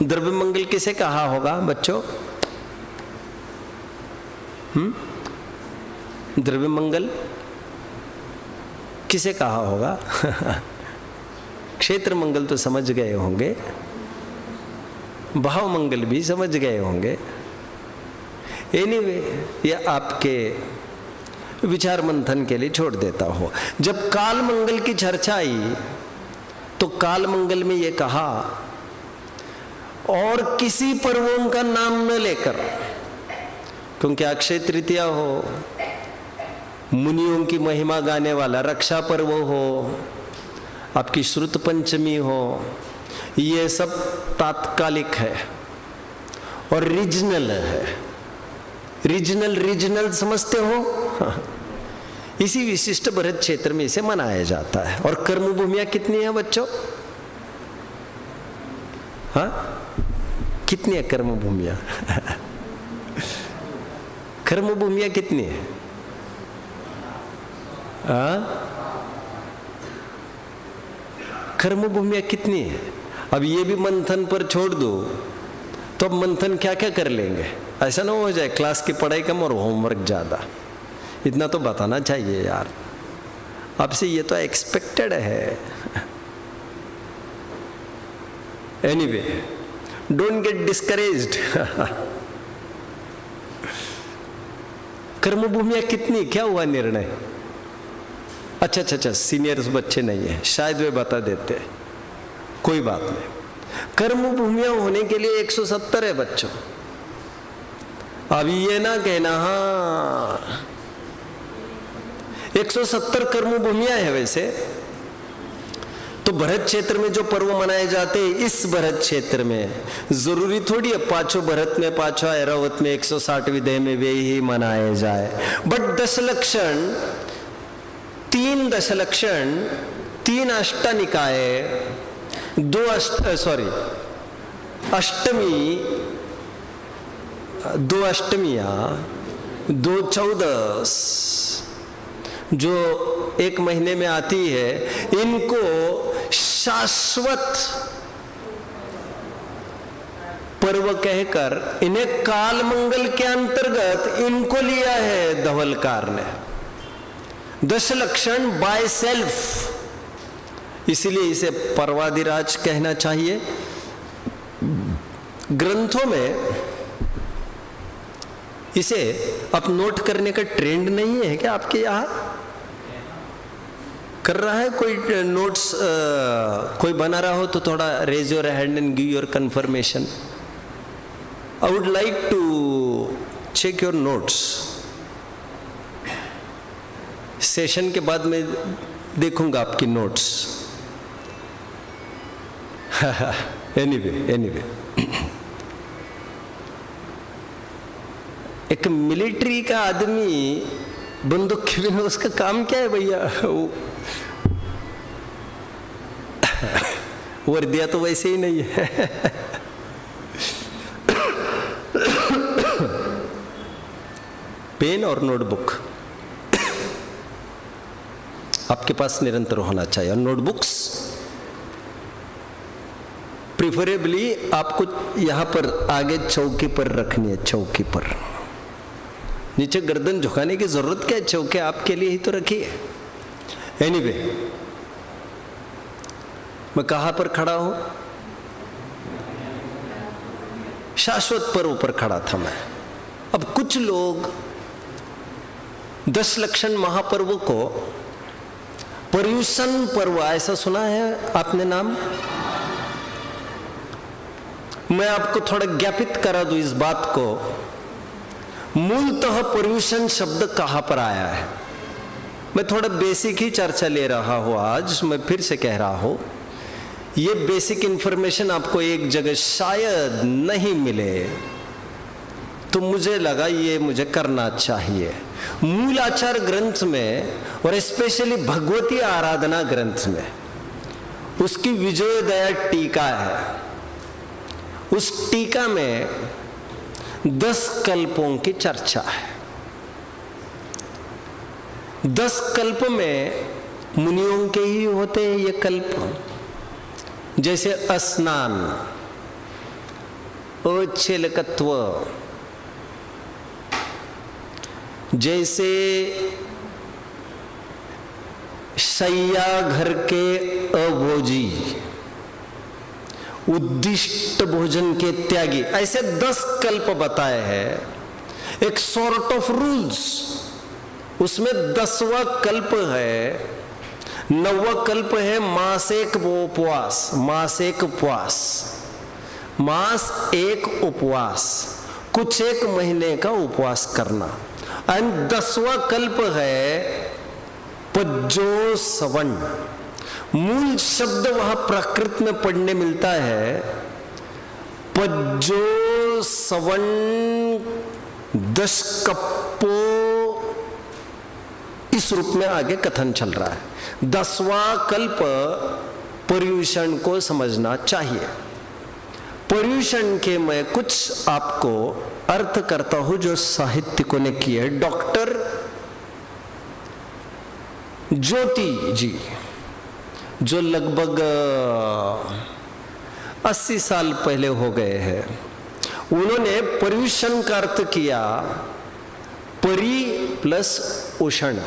द्रव्य मंगल किसे कहा होगा बच्चों? द्रव्य मंगल किसे कहा होगा? क्षेत्र मंगल तो समझ गए होंगे, भाव मंगल भी समझ गए होंगे। एनीवे, यह आपके विचार मंथन के लिए छोड़ देता हो। जब काल मंगल की चर्चा आई तो काल मंगल में यह कहा, और किसी पर्वों का नाम न लेकर, क्योंकि अक्षय तृतीया हो, मुनियों की महिमा गाने वाला रक्षा पर्व हो, आपकी श्रुत पंचमी हो, ये सब तात्कालिक है और रीजनल है। रीजनल समझते हो? इसी विशिष्ट भरत क्षेत्र में इसे मनाया जाता है। और कर्म भूमियां कितनी है बच्चों? हाँ, कितनी है कर्म भूमियां? कर्म भूमियां कितनी है? कर्म भूमियां कितनी है? अब ये भी मंथन पर छोड़ दो तो अब मंथन क्या क्या कर लेंगे? ऐसा ना हो जाए क्लास की पढ़ाई कम और होमवर्क ज्यादा। इतना तो बताना चाहिए यार, आपसे ये तो एक्सपेक्टेड है। Anyway, don't get discouraged. कर्म भूमियां कितनी, क्या हुआ निर्णय? अच्छा, सीनियर्स बच्चे नहीं है, शायद वे बता देते, कोई बात नहीं। कर्म भूमियां होने के लिए 170 है बच्चों। अभी ये ना कहना हाँ 170 कर्म भूमियां है। वैसे तो भरत क्षेत्र में जो पर्व मनाए जाते हैं, इस भरत क्षेत्र में जरूरी थोड़ी है पांचों भरत में, पांचों ऐरावत में, 160 विधेय में वे ही मनाए जाए। बट दशलक्षण, 3 दशलक्षण, 3 अष्टानिकाय, 2 अष्टमी, 2 अष्टमियां, 2 14 जो 1 महीने में आती है, इनको शाश्वत पर्व कहकर इन्हें काल मंगल के अंतर्गत इनको लिया है धवलकार ने। दशलक्षण बाय सेल्फ, इसीलिए इसे पर्वाधिराज कहना चाहिए। ग्रंथों में इसे अब नोट करने का ट्रेंड नहीं है क्या आपके यहां? कर रहा है कोई नोट्स, कोई बना रहा हो तो थोड़ा raise your hand and give your confirmation. I would like to check your notes. Session के बाद मैं देखूंगा आपकी नोट्स। एनीवे एक मिलिट्री का आदमी बंदूक के बिना उसका काम क्या है भैया? वर्दिया तो वैसे ही नहीं है। पेन और नोटबुक आपके पास निरंतर होना चाहिए। और नोटबुक्स प्रिफरेबली आपको यहां पर आगे चौकी पर रखनी है। चौकी पर, नीचे गर्दन झुकाने की जरूरत क्या है? चौकी आपके लिए ही तो रखी है। एनीवे, मैं कहां पर खड़ा हूं? शाश्वत पर्व पर खड़ा था मैं। अब कुछ लोग 10 लक्षण महापर्व को पर्यूषण पर्व ऐसा सुना है आपने नाम? मैं आपको थोड़ा ज्ञापित करा दूं इस बात को। मूलतः पर्यूषण शब्द कहां पर आया है? मैं थोड़ा बेसिक ही चर्चा ले रहा हूं आज। मैं फिर से कह रहा हूं, ये बेसिक इंफॉर्मेशन आपको एक जगह शायद नहीं मिले, तो मुझे लगा ये मुझे करना चाहिए। मूलाचार ग्रंथ में और स्पेशली भगवती आराधना ग्रंथ में उसकी विजयोदया टीका है। उस टीका में 10 कल्पों की चर्चा है। 10 कल्प में मुनियों के ही होते हैं ये कल्प। जैसे स्नान, औच्छेलकत्व, जैसे शैया घर के अभोजी, उद्दिष्ट भोजन के त्यागी, ऐसे 10 कल्प बताए हैं। एक सॉर्ट ऑफ रूल्स, उसमें 10वां कल्प है। 9वां कल्प है मासेक उपवास। मास एक उपवास, मास एक उपवास, कुछ एक महीने का उपवास करना। एंड 10वां कल्प है पज्जो सवन। मूल शब्द वहां प्राकृत में पढ़ने मिलता है पज्जो सवन 10 कप्पो, इस रूप में आगे कथन चल रहा है। 10वां कल्प पर्यूषण को समझना चाहिए। पर्यूषण के मैं कुछ आपको अर्थ करता हूं जो साहित्यिकों ने किए। डॉक्टर ज्योति जी, जो लगभग 80 साल पहले हो गए हैं, उन्होंने पर्यूषण का अर्थ किया परि प्लस उषण।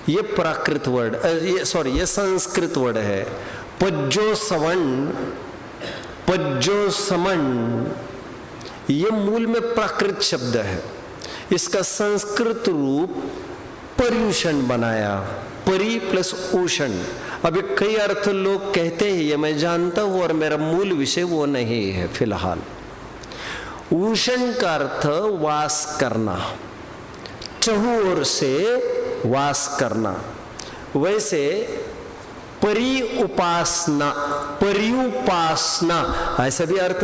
ये प्राकृत वर्ड, ये संस्कृत वर्ड है। पज्जो सवन, पज्जो समन, ये मूल में प्राकृत शब्द है। इसका संस्कृत रूप पर्यूषण बनाया, परि प्लस उषण। अभी कई अर्थ लोग कहते हैं, ये मैं जानता हूं, और मेरा मूल विषय वो नहीं है फिलहाल। उषण का अर्थ वास करना, चहु ओर से वास करना। वैसे परि उपासना, परिउपासना ऐसा भी अर्थ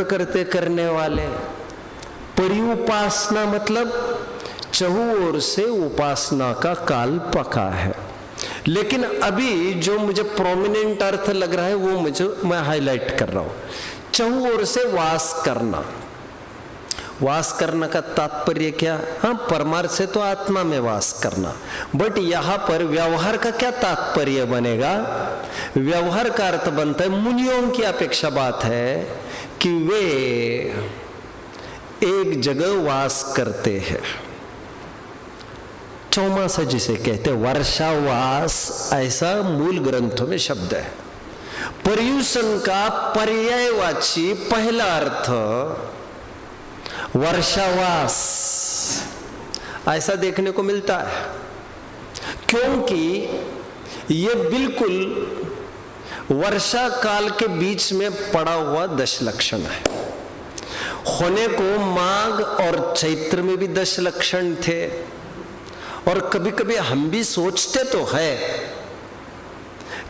करने वाले। परिउपासना मतलब चहु ओर से उपासना का काल पका है। लेकिन अभी जो मुझे प्रोमिनेंट अर्थ लग रहा है वो मैं हाईलाइट कर रहा हूं। चहु ओर से वास करना। वास करना का तात्पर्य क्या? हाँ, परमार्थ से तो आत्मा में वास करना, बट यहां पर व्यवहार का क्या तात्पर्य बनेगा? व्यवहार का अर्थ बनता है, मुनियों की अपेक्षा बात है कि वे एक जगह वास करते हैं। चौमासा जिसे कहते वर्षावास, ऐसा मूल ग्रंथों में शब्द है। पर्यूषण का पर्यायवाची पहला अर्थ वर्षावास ऐसा देखने को मिलता है, क्योंकि ये बिल्कुल वर्षा काल के बीच में पड़ा हुआ दश लक्षण है। होने को माघ और चैत्र में भी दश लक्षण थे, और कभी कभी हम भी सोचते तो है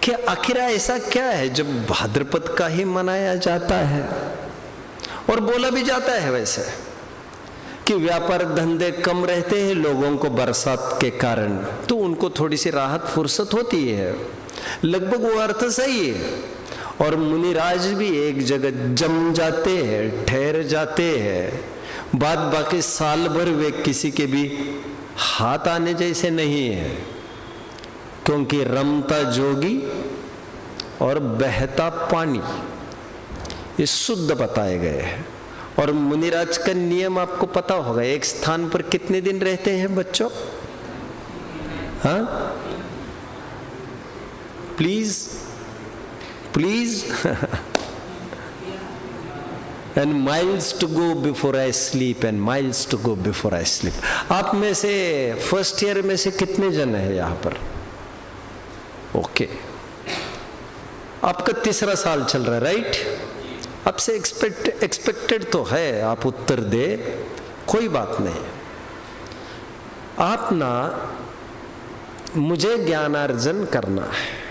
कि आखिर ऐसा क्या है जब भाद्रपद का ही मनाया जाता है, और बोला भी जाता है वैसे कि व्यापार धंधे कम रहते हैं लोगों को बरसात के कारण, तो उनको थोड़ी सी राहत फुर्सत होती है। लगभग वो अर्थ सही है। और मुनिराज भी एक जगह जम जाते हैं, ठहर जाते हैं। बाद बाकी साल भर वे किसी के भी हाथ आने जैसे नहीं है, क्योंकि रमता जोगी और बहता पानी ये शुद्ध बताए गए हैं। और मुनिराज का नियम आपको पता होगा, एक स्थान पर कितने दिन रहते हैं बच्चों? हाँ, please please and miles to go before I sleep and miles to go before I sleep। आप में से फर्स्ट ईयर में से कितने जन है यहाँ पर? ओके, आपका तीसरा साल चल रहा है, राइट? आपसे एक्सपेक्टेड तो है आप उत्तर दे, कोई बात नहीं। आप ना, मुझे ज्ञानार्जन करना है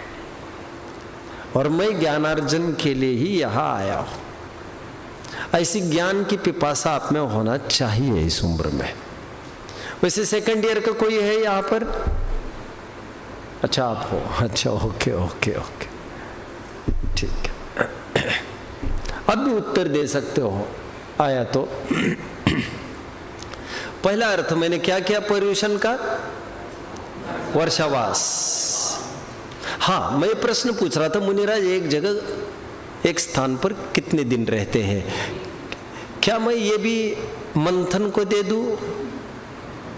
और मैं ज्ञानार्जन के लिए ही यहाँ आया हूँ। ऐसी ज्ञान की पिपासा आप में होना चाहिए इस उम्र में। वैसे सेकंड ईयर का कोई है यहाँ पर? अच्छा, आप हो। अच्छा, ओके ओके ओके, ठीक है। अब भी उत्तर दे सकते हो, आया तो। पहला अर्थ मैंने क्या किया पर्यूषण का? वर्षावास। हाँ, मैं प्रश्न पूछ रहा था, मुनिराज एक जगह एक स्थान पर कितने दिन रहते हैं? क्या मैं ये भी मंथन को दे दूं?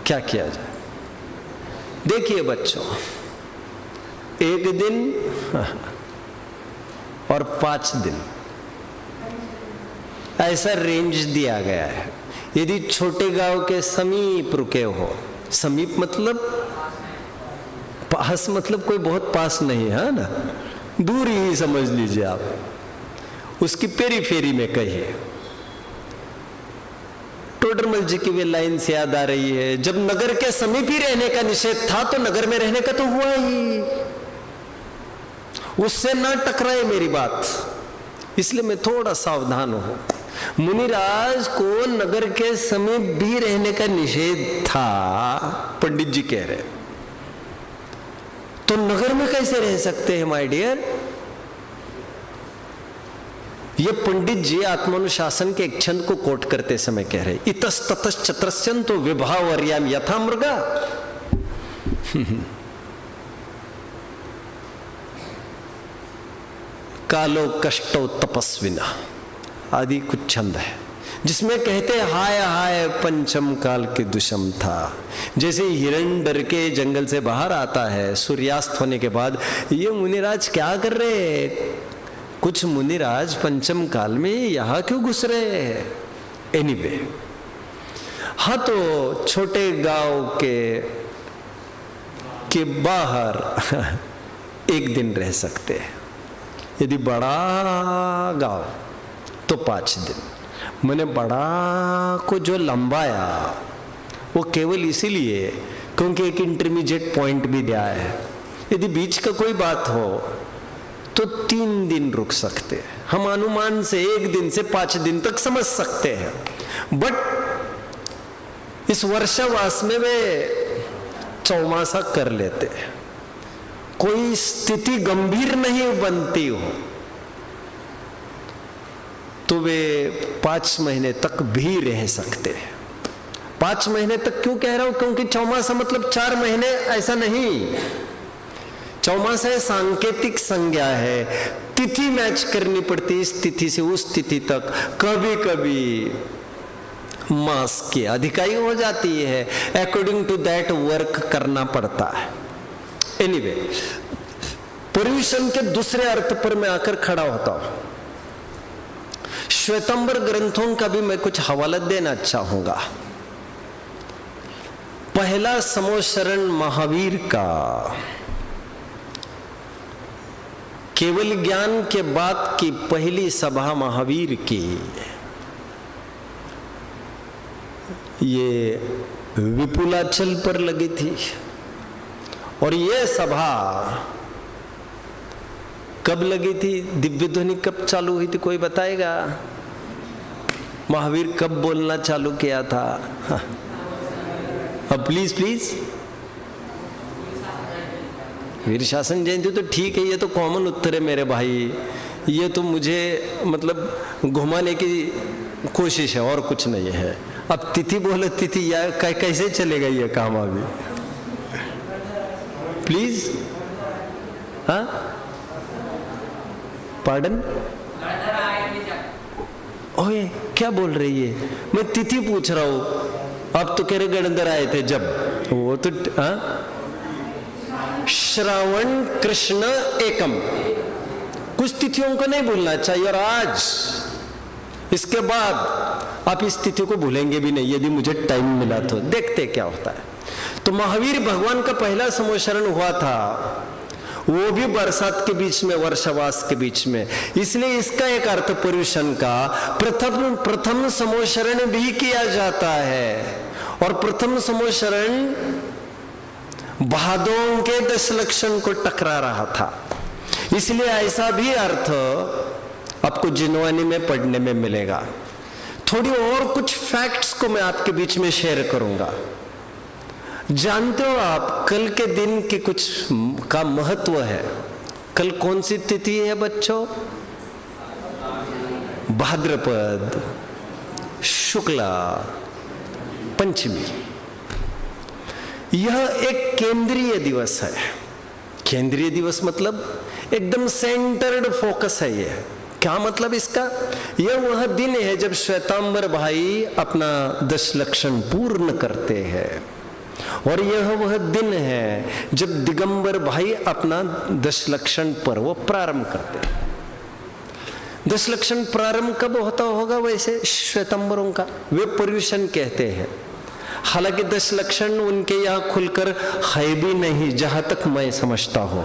क्या किया जाए? देखिए बच्चों, एक दिन और 5 दिन ऐसा रेंज दिया गया है। यदि छोटे गांव के समीप रुके हो, समीप मतलब पास, मतलब कोई बहुत पास नहीं है ना, दूर ही समझ लीजिए आप, उसकी पेरीफेरी में कहिए। टोडरमल जी की वे लाइन से याद आ रही है, जब नगर के समीप ही रहने का निषेध था तो नगर में रहने का तो हुआ ही। उससे ना टकराए मेरी बात, इसलिए मैं थोड़ा सावधान हूं। मुनिराज को नगर के समीप भी रहने का निषेध था, पंडित जी कह रहे, तो नगर में कैसे रह सकते हैं माय डियर? ये पंडित जी आत्मानुशासन के एक छंद को कोट करते समय कह रहे, इतस्ततश्च चतस्यन्तो विभावर्याम यथा मृगा। कालो कष्टो तपस्विना आदि कुछ छंद है, जिसमें कहते हाय हाय पंचम काल के दुष्म था। जैसे हिरण डर के जंगल से बाहर आता है सूर्यास्त होने के बाद, ये मुनिराज क्या कर रहे हैं? कुछ मुनिराज पंचम काल में यहाँ क्यों घुस रहे हैं? एनीवे, हाँ, तो छोटे गांव के बाहर एक दिन रह सकते हैं। यदि बड़ा गांव तो 5 दिन। मैंने बड़ा को जो लंबाया वो केवल इसीलिए क्योंकि एक इंटरमीडिएट पॉइंट भी दिया है। यदि बीच का कोई बात हो तो 3 दिन रुक सकते हैं हम, अनुमान से 1 दिन से 5 दिन तक समझ सकते हैं। बट इस वर्षावास में वे चौमासा कर लेते हैं, कोई स्थिति गंभीर नहीं बनती हो तो वे 5 महीने तक भी रह सकते हैं। 5 महीने तक क्यों कह रहा हूं? क्योंकि चौमासा मतलब 4 महीने ऐसा नहीं। चौमासा सांकेतिक संज्ञा है, तिथि मैच करनी पड़ती, इस तिथि से उस तिथि तक। कभी कभी मास की अधिकाई हो जाती है, अकॉर्डिंग टू दैट वर्क करना पड़ता है। एनीवे, पर्यूषण के दूसरे अर्थ पर मैं आकर खड़ा होता हूं। श्वेतांबर ग्रंथों का भी मैं कुछ हवाला देना चाहूंगा। पहला समोशरण महावीर का केवल ज्ञान के बाद की पहली सभा महावीर की, ये विपुलाचल पर लगी थी। और ये सभा कब लगी थी? दिव्य ध्वनि कब चालू हुई थी? कोई बताएगा? महावीर कब बोलना चालू किया था? अब प्लीज प्लीज। वीर शासन जयंती तो ठीक है, ये तो कॉमन उत्तर है मेरे भाई। ये तो मुझे मतलब घुमाने की कोशिश है और कुछ नहीं है। अब तिथि बोले तिथि, या कैसे चलेगा ये काम अभी? प्लीज। हाँ, पार्डन? ओए क्या बोल रही है? मैं तिथि पूछ रहा हूं। अब तो कह रहे गणधर आए थे जब, वो तो श्रावण कृष्ण एकम, कुछ तिथियों को नहीं भूलना चाहिए। और आज इसके बाद आप इस तिथि को भूलेंगे भी नहीं, यदि मुझे टाइम मिला तो। देखते क्या होता है। तो महावीर भगवान का पहला समोशरण हुआ था, वो भी बरसात के बीच में, वर्षावास के बीच में। इसलिए इसका एक अर्थ पर्युषण का प्रथम समोशरण भी किया जाता है। और प्रथम समोशरण भादों के 10 लक्षण को टकरा रहा था। इसलिए ऐसा भी अर्थ आपको जिनवानी में पढ़ने में मिलेगा। थोड़ी और कुछ फैक्ट्स को मैं आपके बीच में शेयर करूंगा। जानते हो आप कल के दिन की कुछ का महत्व है? कल कौन सी तिथि है बच्चों? भाद्रपद शुक्ला पंचमी। यह एक केंद्रीय दिवस है। केंद्रीय दिवस मतलब एकदम सेंटर्ड फोकस है। ये क्या मतलब इसका? यह वह दिन है जब श्वेतांबर भाई अपना 10 लक्षण पूर्ण करते हैं। और यह वह दिन है जब दिगंबर भाई अपना 10 लक्षण पर्व प्रारंभ करते हैं। 10 लक्षण प्रारंभ कब होता होगा वैसे श्वेतांबरों का? वे पर्युषण कहते हैं। हालांकि 10 लक्षण उनके यहाँ खुलकर है भी नहीं, जहां तक मैं समझता हूं।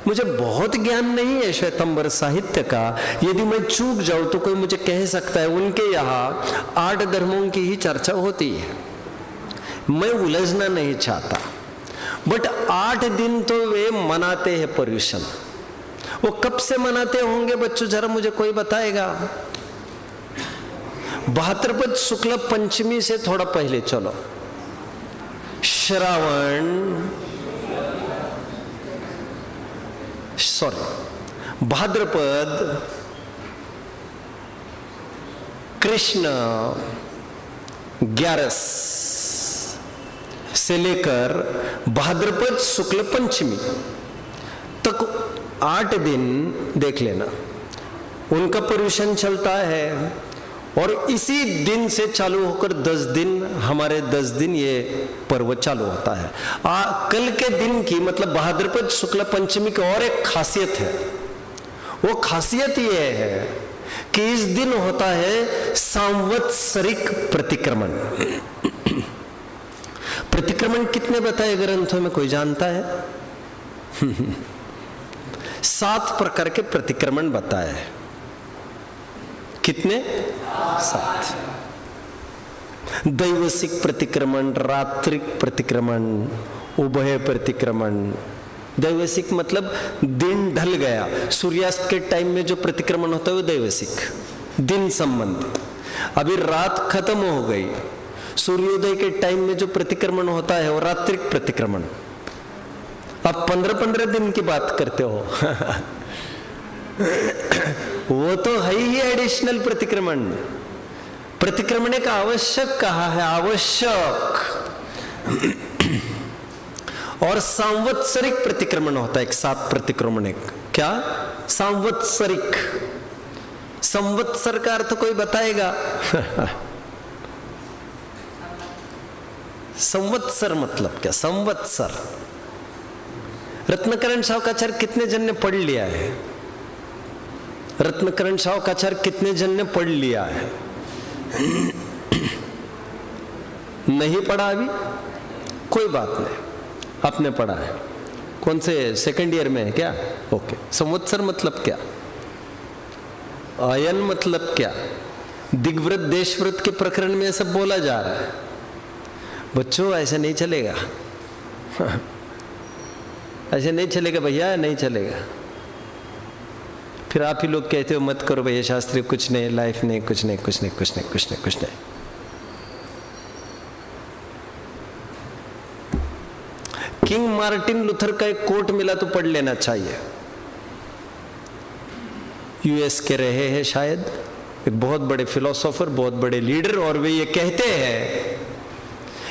मुझे बहुत ज्ञान नहीं है श्वेतांबर साहित्य का। यदि मैं चूक जाऊं तो कोई मुझे कह सकता है। उनके यहाँ 8 धर्मों की ही चर्चा होती है। मैं उलझना नहीं चाहता, बट 8 दिन तो वे मनाते हैं पर्युषण। वो कब से मनाते होंगे बच्चों, जरा मुझे कोई बताएगा? भाद्रपद शुक्ल पंचमी से थोड़ा पहले चलो। श्रावण, सॉरी, भाद्रपद कृष्ण 11 से लेकर भाद्रपद शुक्ल पंचमी तक 8 दिन देख लेना उनका पर्युषण चलता है। और इसी दिन से चालू होकर 10 दिन, हमारे 10 दिन ये पर्व चालू होता है। कल के दिन की मतलब भाद्रपद शुक्ल पंचमी की और एक खासियत है। वो खासियत ये है कि इस दिन होता है सांवत्सरिक प्रतिक्रमण। प्रतिक्रमण कितने बताए ग्रंथों में, कोई जानता है? 7 प्रकार के प्रतिक्रमण बताए हैं। कितने? 7। दैवसिक प्रतिक्रमण, रात्रिक प्रतिक्रमण, उभय प्रतिक्रमण। दैवसिक मतलब दिन ढल गया, सूर्यास्त के टाइम में जो प्रतिक्रमण होता है वो दैवसिक, दिन संबंधी। अभी रात खत्म हो गई, सूर्योदय के टाइम में जो प्रतिक्रमण होता है वो रात्रिक प्रतिक्रमण। अब 15-15 दिन की बात करते हो वो तो है ही एडिशनल प्रतिक्रमण। प्रतिक्रमण का आवश्यक कहा है, आवश्यक। और सांवत्सरिक प्रतिक्रमण होता है एक 7 प्रतिक्रमण। एक क्या? सांवत्सरिक। संवत्सर का अर्थ कोई बताएगा? संवत्सर मतलब क्या? संवत्सर। रत्नकरण सावकाचार कितने जन ने पढ़ लिया है? रत्नकरण सावकाचार कितने जन ने पढ़ लिया है? नहीं पढ़ा अभी? कोई बात नहीं, आपने पढ़ा है। कौन से सेकंड ईयर में है क्या? ओके। संवत्सर मतलब क्या? अयन मतलब क्या? दिग्व्रत देशव्रत के प्रकरण में सब बोला जा रहा है। बच्चों ऐसे नहीं चलेगा, ऐसे नहीं चलेगा भैया, नहीं चलेगा। फिर आप ही लोग कहते हो मत करो भैया शास्त्री, कुछ नहीं, लाइफ नहीं, कुछ नहीं, कुछ नहीं, कुछ नहीं, कुछ नहीं, कुछ नहीं। किंग मार्टिन लूथर का एक कोट मिला तो पढ़ लेना चाहिए। यूएस के रहे हैं शायद, एक बहुत बड़े फिलोसोफर, बहुत बड़े लीडर, और वे ये कहते हैं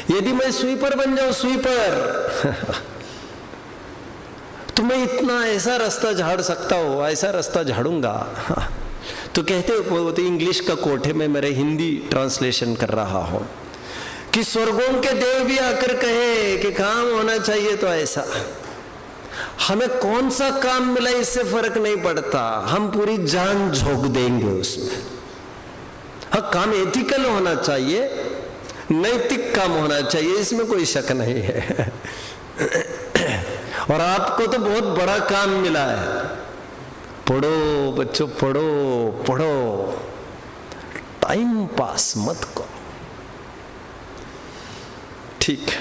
यदि मैं स्वीपर बन जाऊं, स्वीपर तो मैं इतना ऐसा रास्ता झाड़ सकता हूं, ऐसा रास्ता झाड़ूंगा। तो कहते वो तो इंग्लिश का कोट है, मैं मेरे हिंदी ट्रांसलेशन कर रहा हूं कि स्वर्गों के देव भी आकर कहे कि काम होना चाहिए तो ऐसा, हमें कौन सा काम मिला इससे फर्क नहीं पड़ता, हम पूरी जान झोंक देंगे उसमें। हाँ, काम एथिकल होना चाहिए, नैतिक काम होना चाहिए, इसमें कोई शक नहीं है। और आपको तो बहुत बड़ा काम मिला है, पढ़ो बच्चों, पढ़ो पढ़ो, टाइम पास मत करो। ठीक,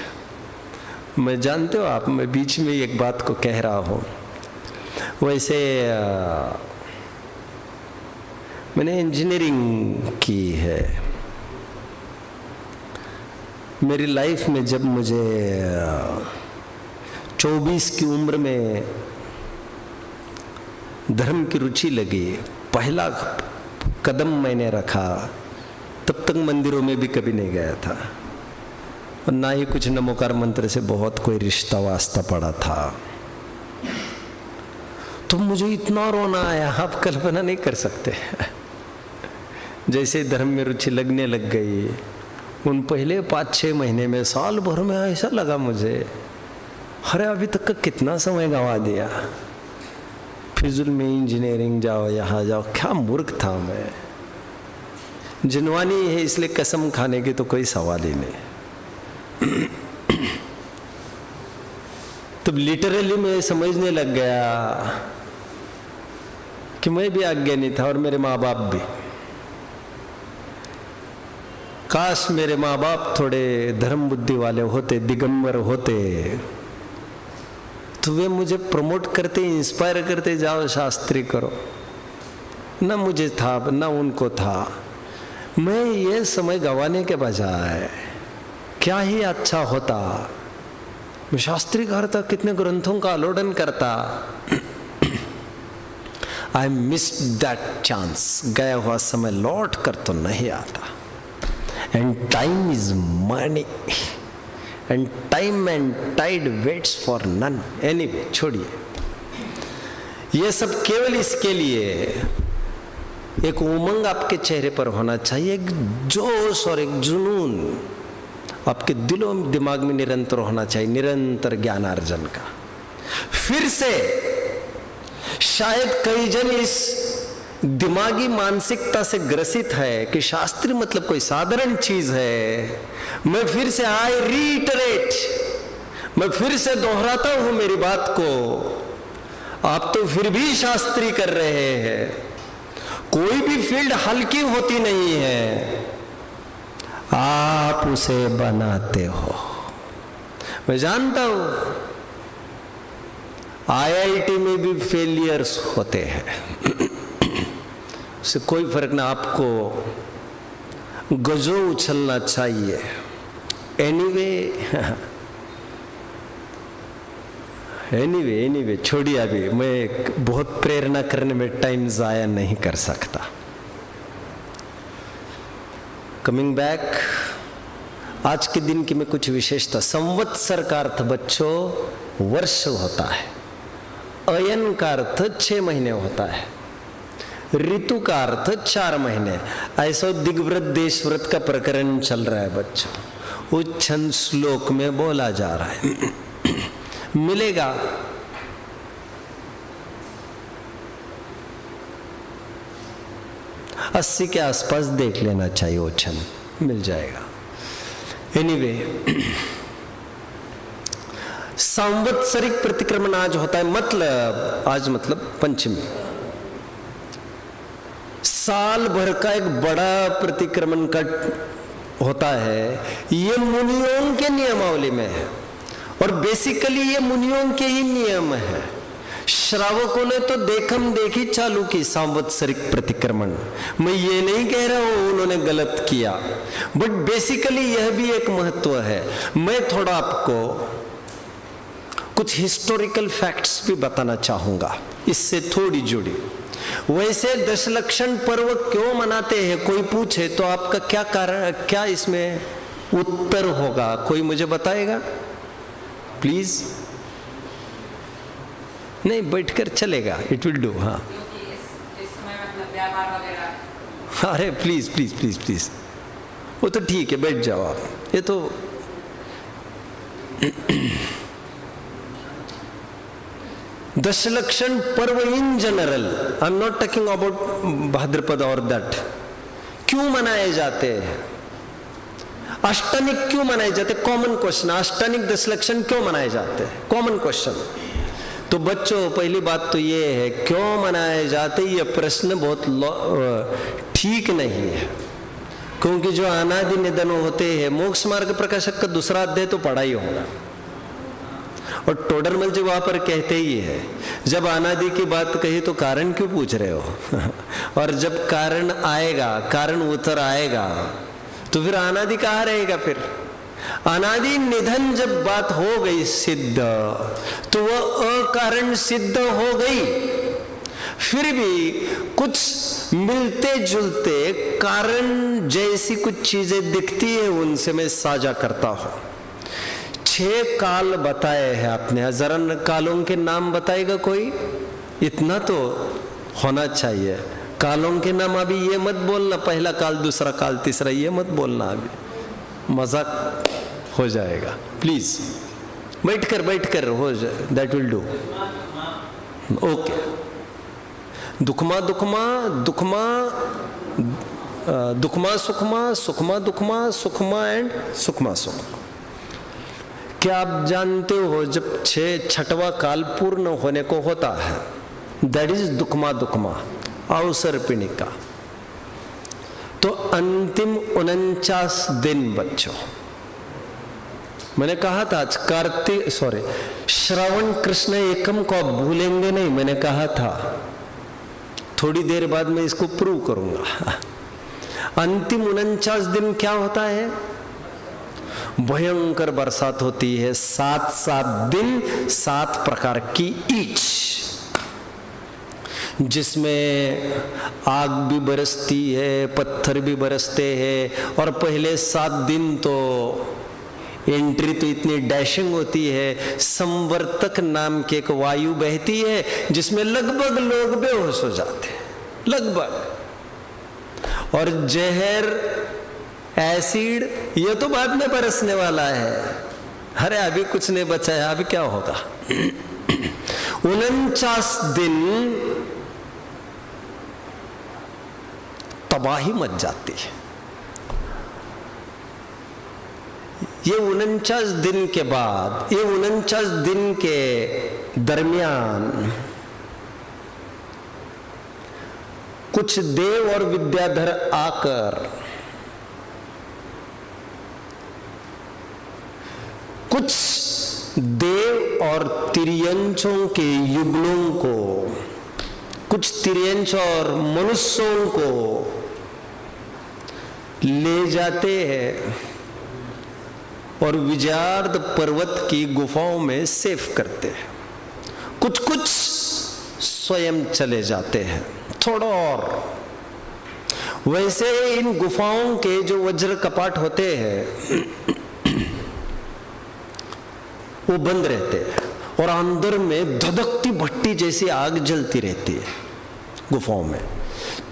मैं जानते हो आप, मैं बीच में एक बात को कह रहा हूं। वैसे मैंने इंजीनियरिंग की है। मेरी लाइफ में जब मुझे 24 की उम्र में धर्म की रुचि लगी, पहला कदम मैंने रखा, तब तक मंदिरों में भी कभी नहीं गया था, और ना ही कुछ नमोकार मंत्र से बहुत कोई रिश्ता वास्ता पड़ा था। तो मुझे इतना रोना आया, आप कल्पना नहीं कर सकते। जैसे धर्म में रुचि लगने लग गई, उन पहले 5-6 महीने में, साल भर में ऐसा लगा मुझे, अरे अभी तक का कितना समय गंवा दिया, फिजुल में इंजीनियरिंग जाओ, यहाँ जाओ, क्या मूर्ख था मैं। जिनवानी है इसलिए कसम खाने की तो कोई सवाल ही नहीं। तब लिटरली मैं समझने लग गया कि मैं भी अज्ञानी था और मेरे माँ बाप भी। काश मेरे माँ बाप थोड़े धर्म बुद्धि वाले होते, दिगंबर होते, तो वे मुझे प्रमोट करते, इंस्पायर करते, जाओ शास्त्री करो। ना मुझे था, ना उनको था। मैं ये समय गंवाने के बजाय क्या ही अच्छा होता, मैं शास्त्री करता, कितने ग्रंथों का आलोडन करता। I missed that chance. गया हुआ समय लौट कर तो नहीं आता। And time is money, and time and tide waits for none. Anyway, छोड़िए ये सब। केवल इसके लिए एक उमंग आपके चेहरे पर होना चाहिए, एक जोश और एक जुनून आपके दिलों दिमाग में निरंतर होना चाहिए, निरंतर ज्ञानार्जन का। फिर से शायद कई जन इस दिमागी मानसिकता से ग्रसित है कि शास्त्री मतलब कोई साधारण चीज है। मैं फिर से आई रीटरेट, मैं फिर से दोहराता हूं मेरी बात को, आप तो फिर भी शास्त्री कर रहे हैं। कोई भी फील्ड हल्की होती नहीं है, आप उसे बनाते हो। मैं जानता हूं आईआईटी में भी फेलियर्स होते हैं, उससे कोई फर्क ना, आपको गजो उछलना चाहिए। एनीवे छोड़िए, अभी मैं बहुत प्रेरणा करने में टाइम जाया नहीं कर सकता। कमिंग बैक, आज के दिन की में कुछ विशेषता। संवत्सर का अर्थ बच्चों वर्ष होता है, अयन का अर्थ 6 महीने होता है, ऋतु का अर्थ 4 महीने। ऐसा दिग्व्रत देशव्रत का प्रकरण चल रहा है बच्चों, उच्छ्छन्न श्लोक में बोला जा रहा है। मिलेगा अस्सी के आसपास देख लेना चाहिए, उच्छ्छन्न मिल जाएगा। एनीवे, संवत्सरिक प्रतिक्रमण आज होता है, मतलब आज मतलब पंचमी, साल भर का एक बड़ा प्रतिक्रमण का होता है। ये मुनियों के नियमावली में है और बेसिकली ये मुनियों के ही नियम है। श्रावकों ने तो देखम देखी चालू की संवत्सरिक प्रतिक्रमण। मैं ये नहीं कह रहा हूं उन्होंने गलत किया, बट बेसिकली यह भी एक महत्व है। मैं थोड़ा आपको कुछ हिस्टोरिकल फैक्ट्स भी बताना चाहूंगा इससे थोड़ी जुड़ी। वैसे दशलक्षण पर्व क्यों मनाते हैं, कोई पूछे तो आपका क्या कारण, क्या इसमें उत्तर होगा, कोई मुझे बताएगा प्लीज? नहीं, बैठकर चलेगा, इट विल डू। हाँ, इस समय मतलब व्यापार वगैरह। अरे प्लीज प्लीज प्लीज प्लीज, वो तो ठीक है, बैठ जाओ आप। ये तो Dashlakshan Parva in general, I am not talking about Bhadrapad और दैट, क्यों मनाए जाते हैं? अष्टानिक क्यों मनाए जाते? कॉमन क्वेश्चन, अष्टानिक दशलक्षण क्यों मनाए जाते हैं? Common question. तो बच्चों, पहली बात तो ये है, क्यों मनाए जाते, ये प्रश्न बहुत ठीक नहीं है, क्योंकि जो अनादि निधन होते हैं, मोक्ष मार्ग प्रकाशक का दूसरा अध्याय तो पढ़ा ही होगा, और टोडरमल जी वहां पर कहते ही है, जब अनादि की बात कही तो कारण क्यों पूछ रहे हो और जब कारण आएगा, कारण उत्तर आएगा, तो फिर अनादि कहाँ रहेगा? फिर अनादि निधन जब बात हो गई सिद्ध, तो वह अकारण सिद्ध हो गई। फिर भी कुछ मिलते जुलते कारण जैसी कुछ चीजें दिखती है, उनसे मैं साझा करता हूं। 6 काल बताए हैं आपने, हजारन कालों के नाम बताएगा कोई? इतना तो होना चाहिए। कालों के नाम अभी ये मत बोलना, पहला काल, दूसरा काल, तीसरा, ये मत बोलना, अभी मजाक हो जाएगा। प्लीज बैठकर हो जाए, दैट विल डू। ओके। दुखमा दुखमा दुखमा दुखमा सुखमा, सुखमा दुखमा, सुखमा एंड सुखमा सुखमा। क्या आप जानते हो, जब 6वां काल पूर्ण होने को होता है, दैट इज दुखमा दुखमा, अवसर पिणिका, तो अंतिम 49 दिन बच्चों, मैंने कहा था आज श्रावण कृष्ण एकम को आप भूलेंगे नहीं, मैंने कहा था, थोड़ी देर बाद मैं इसको प्रूव करूंगा। अंतिम 49 दिन क्या होता है? भयंकर बरसात होती है, 7 दिन 7 प्रकार की ईच, जिसमें आग भी बरसती है, पत्थर भी बरसते हैं, और पहले 7 दिन तो एंट्री तो इतनी डैशिंग होती है। संवर्तक नाम की एक वायु बहती है, जिसमें लगभग लोग बेहोश हो जाते हैं, लगभग। और जहर, एसिड, ये तो बाद में बरसने वाला है। अरे अभी कुछ नहीं बचा है, अभी क्या होगा? 49 दिन तबाही मच जाती है। ये 49 दिन के बाद, ये 49 दिन के दरमियान कुछ देव और विद्याधर आकर कुछ देव और तिर्यंचों के युगलों को, कुछ तिर्यंच और मनुष्यों को ले जाते हैं और विजयार्ध पर्वत की गुफाओं में सेफ करते हैं। कुछ कुछ स्वयं चले जाते हैं, थोड़ा और। वैसे इन गुफाओं के जो वज्र कपाट होते हैं वो बंद रहते हैं, और अंदर में धधकती भट्टी जैसी आग जलती रहती है गुफाओं में।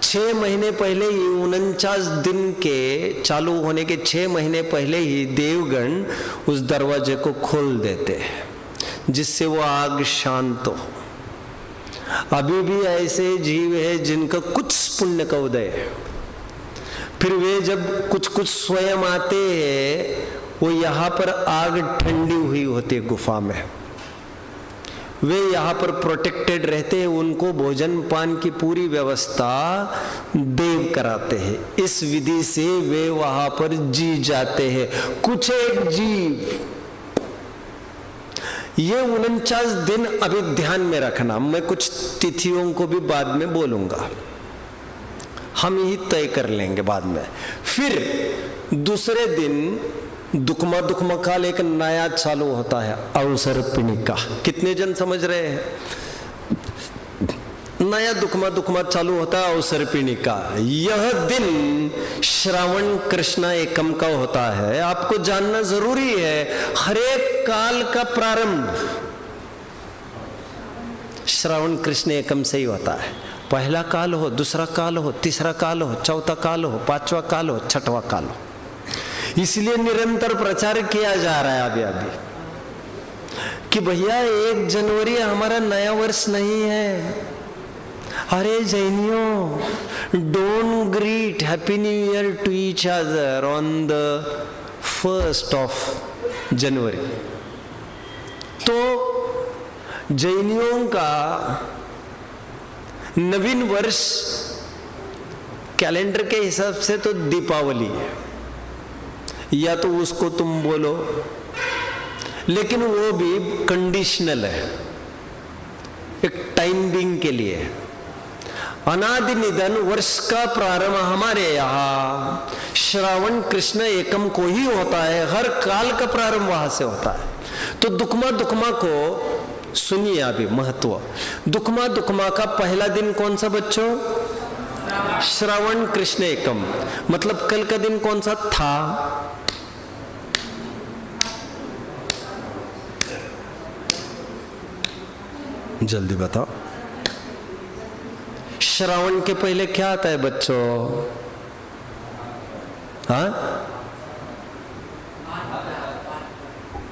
6 महीने पहले ही, 49 दिन के चालू होने के 6 महीने पहले ही देवगण उस दरवाजे को खोल देते हैं, जिससे वो आग शांत हो। अभी भी ऐसे जीव है जिनका कुछ पुण्य का उदय है, फिर वे जब कुछ कुछ स्वयं आते हैं, वो यहाँ पर आग ठंडी हुई होती है गुफा में, वे यहाँ पर प्रोटेक्टेड रहते हैं, उनको भोजन पान की पूरी व्यवस्था देव कराते हैं। इस विधि से वे वहां पर जी जाते हैं। कुछ एक जीव, ये 49 दिन अभी ध्यान में रखना, मैं कुछ तिथियों को भी बाद में बोलूंगा, हम ही तय कर लेंगे बाद में। फिर दूसरे दिन दुकमा काल एक नया चालू होता है, अवसर्पिणिका। कितने जन समझ रहे हैं? नया दुकमा चालू होता है, अवसर्पिणिका। यह दिन श्रावण कृष्ण एकम का होता है। आपको जानना जरूरी है, हर एक काल का प्रारंभ श्रावण कृष्ण एकम से ही होता है। पहला काल हो, दूसरा काल हो, तीसरा काल हो, चौथा काल हो, पांचवा काल हो, छठवां काल हो। इसलिए निरंतर प्रचार किया जा रहा है अभी कि भैया 1 जनवरी हमारा नया वर्ष नहीं है। अरे जैनियों, don't greet happy new year to each other on the 1st of January. तो जैनियों का नवीन वर्ष कैलेंडर के हिसाब से तो दीपावली है, या तो उसको तुम बोलो, लेकिन वो भी कंडीशनल है, एक टाइम बिंग के लिए। अनादि निधन वर्ष का प्रारंभ हमारे यहाँ श्रावण कृष्ण एकम को ही होता है। हर काल का प्रारंभ वहां से होता है। तो दुकमा को सुनिए अभी महत्व। दुकमा का पहला दिन कौन सा बच्चों? श्रावण कृष्ण एकम। मतलब कल का दिन कौन सा था? जल्दी बताओ। श्रावण के पहले क्या आता है बच्चों? हाँ,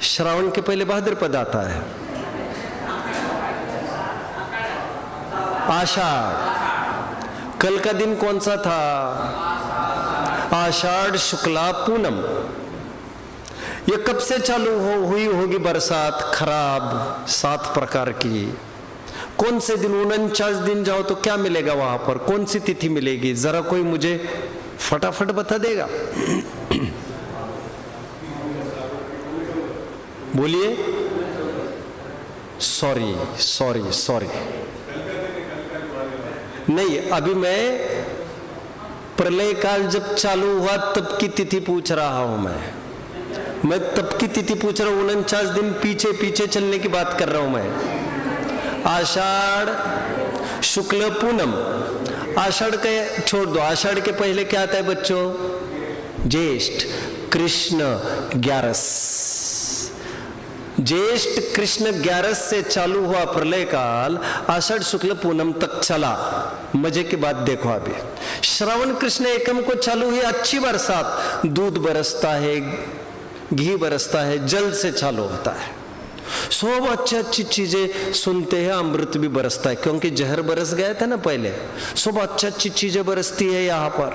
श्रावण के पहले भाद्रपद आता है, आषाढ़। कल का दिन कौन सा था? आषाढ़ शुक्ला पूनम। ये कब से चालू हुई होगी बरसात खराब 7 प्रकार की? कौन से दिन? 49 दिन जाओ तो क्या मिलेगा वहां पर? कौन सी तिथि मिलेगी? जरा कोई मुझे फटाफट बता देगा? बोलिए। सॉरी नहीं, अभी मैं प्रलय काल जब चालू हुआ तब की तिथि पूछ रहा हूं। मैं तब की तिथि पूछ रहा हूं। 49 दिन पीछे चलने की बात कर रहा हूं मैं। आषाढ़ शुक्ल पूनम। आषाढ़ के छोड़ दो, आषाढ़ के पहले क्या आता है बच्चों? ज्येष्ठ कृष्ण 11। ज्येष्ठ कृष्ण 11 से चालू हुआ प्रलय काल, आषाढ़ शुक्ल पूनम तक चला। मजे की बात देखो अभी। श्रावण कृष्ण एकम को चालू हुई अच्छी बरसात, दूध बरसता है, घी बरसता है, जल से चालू होता है। सब अच्छी चीजें सुनते हैं, अमृत भी बरसता है, क्योंकि जहर बरस गया था ना पहले। सब अच्छी चीजें बरसती है यहाँ पर।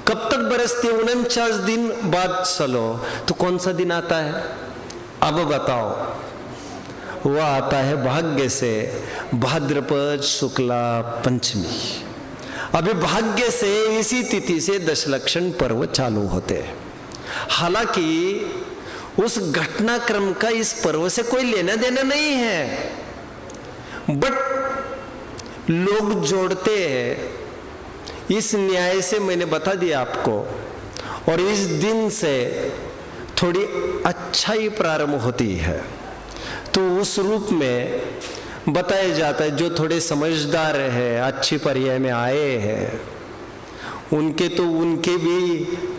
कब तक बरसती है? 49 दिन बाद चलो तो कौन सा दिन आता है? अब बताओ। वह आता है भाग्य से भाद्रपद शुक्ला पंचमी। अभी भाग्य से इसी तिथि से दशलक्षण पर्व चालू होते हैं। हालांकि उस घटनाक्रम का इस पर्व से कोई लेना देना नहीं है, बट लोग जोड़ते हैं। इस न्याय से मैंने बता दिया आपको। और इस दिन से थोड़ी अच्छाई प्रारंभ होती है, तो उस रूप में बताया जाता है। जो थोड़े समझदार है, अच्छी पर्याय में आए हैं, उनके भी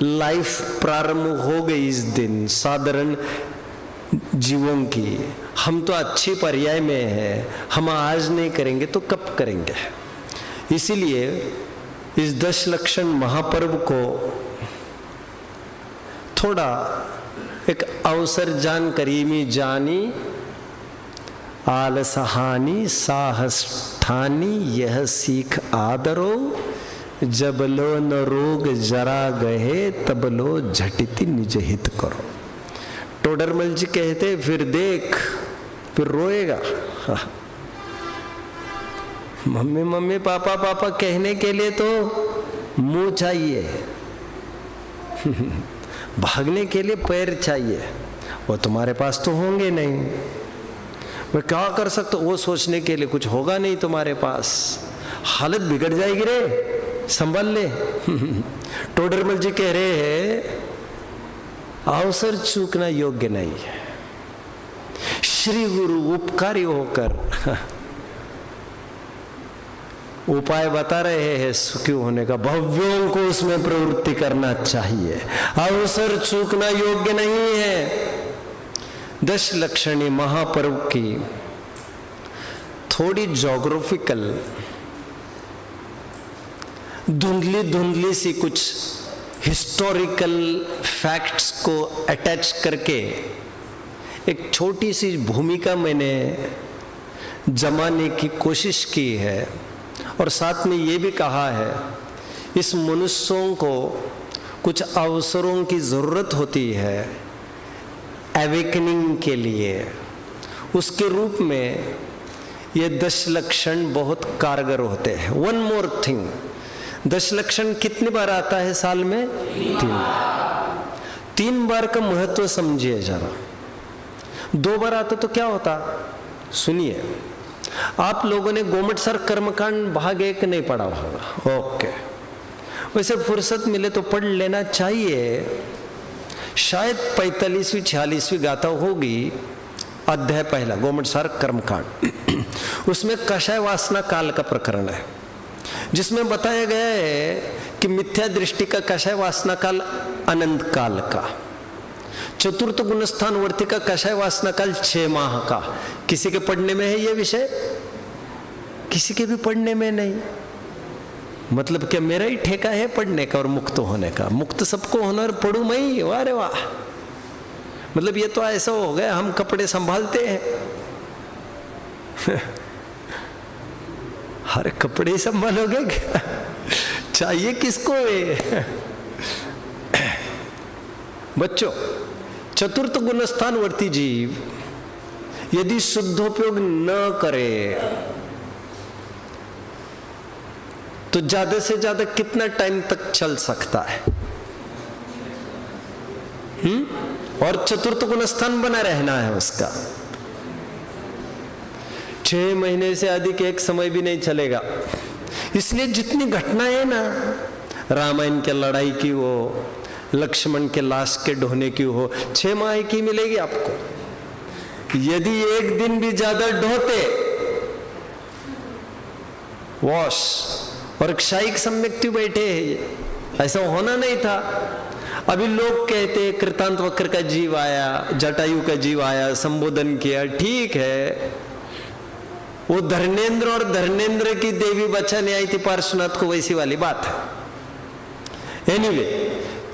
लाइफ प्रारंभ हो गई इस दिन। साधारण जीवों की हम तो अच्छी पर्याय में हैं, हम आज नहीं करेंगे तो कब करेंगे? इसीलिए इस दशलक्षण महापर्व को थोड़ा एक अवसर जान करीमी जानी, आलसहानी साहस ठानी, यह सीख आदरो, जब लो न रोग जरा गहे, तब लो झटिति निज हित करो। टोडरमल जी कहते फिर देख, फिर रोएगा। मम्मी मम्मी पापा पापा कहने के लिए तो मुंह चाहिए, भागने के लिए पैर चाहिए, वो तुम्हारे पास तो होंगे नहीं। मैं क्या कर सकता हूँ, वो सोचने के लिए कुछ होगा नहीं तुम्हारे पास। हालत बिगड़ जाएगी रे, संभाल ले। टोडरमल जी कह रहे हैं अवसर चूकना योग्य नहीं है। श्री गुरु उपकारी होकर उपाय बता रहे हैं सुखी होने का, भव्यों को उसमें प्रवृत्ति करना चाहिए। अवसर चूकना योग्य नहीं है। दशलक्षणी महापर्व की थोड़ी ज्योग्राफिकल धुंधली धुंधली सी कुछ हिस्टोरिकल फैक्ट्स को अटैच करके एक छोटी सी भूमिका मैंने जमाने की कोशिश की है, और साथ में ये भी कहा है इस मनुष्यों को कुछ अवसरों की ज़रूरत होती है एवेकनिंग के लिए। उसके रूप में ये 10 लक्षण बहुत कारगर होते हैं। वन मोर थिंग, 10 लक्षण कितनी बार आता है साल में? 3 बार का महत्व समझिए जरा। 2 बार आता तो क्या होता? सुनिए, आप लोगों ने गोमटसर कर्मकांड भाग 1 नहीं पढ़ा होगा, ओके, वैसे फुर्सत मिले तो पढ़ लेना चाहिए। शायद 45वीं 46वीं गाथा होगी, अध्याय 1 गोमटसर कर्मकांड। उसमें कषाय वासना काल का प्रकरण है, जिसमें बताया गया है कि मिथ्या दृष्टि का कषाय वासना काल अनंत काल का, चतुर्थ गुणस्थान वर्ती का कषाय वासना काल 6 माह का। किसी के पढ़ने में है ये विषय? किसी के भी पढ़ने में नहीं। मतलब क्या मेरा ही ठेका है पढ़ने का और मुक्त होने का? मुक्त सबको होना और पढ़ू मैं ही? वाह रे वाह, मतलब ये तो ऐसा हो गया हम कपड़े संभालते हैं। हर कपड़े ही संभालोगे क्या? चाहिए किसको है? बच्चों, चतुर्थ गुणस्थान वर्ती जीव यदि शुद्धोपयोग न करे तो ज्यादा से ज्यादा कितना टाइम तक चल सकता है? और चतुर्थ गुणस्थान बना रहना है उसका। 6 महीने से अधिक एक समय भी नहीं चलेगा। इसलिए जितनी घटनाएं ना, रामायण के लड़ाई की हो, लक्ष्मण के लाश के ढोने की हो, 6 माह की मिलेगी आपको। यदि एक दिन भी ज्यादा ढोते वॉश और क्षायिक सम्यक्ति बैठे हैं, ऐसा होना नहीं था। अभी लोग कहते कृतांत वक्र का जीव आया, जटायु का जीव आया, संबोधन किया, ठीक है, वो धर्मेंद्र और धर्मेंद्र की देवी बचाने आई थी पार्श्वनाथ को, वैसी वाली बात है। एनीवे,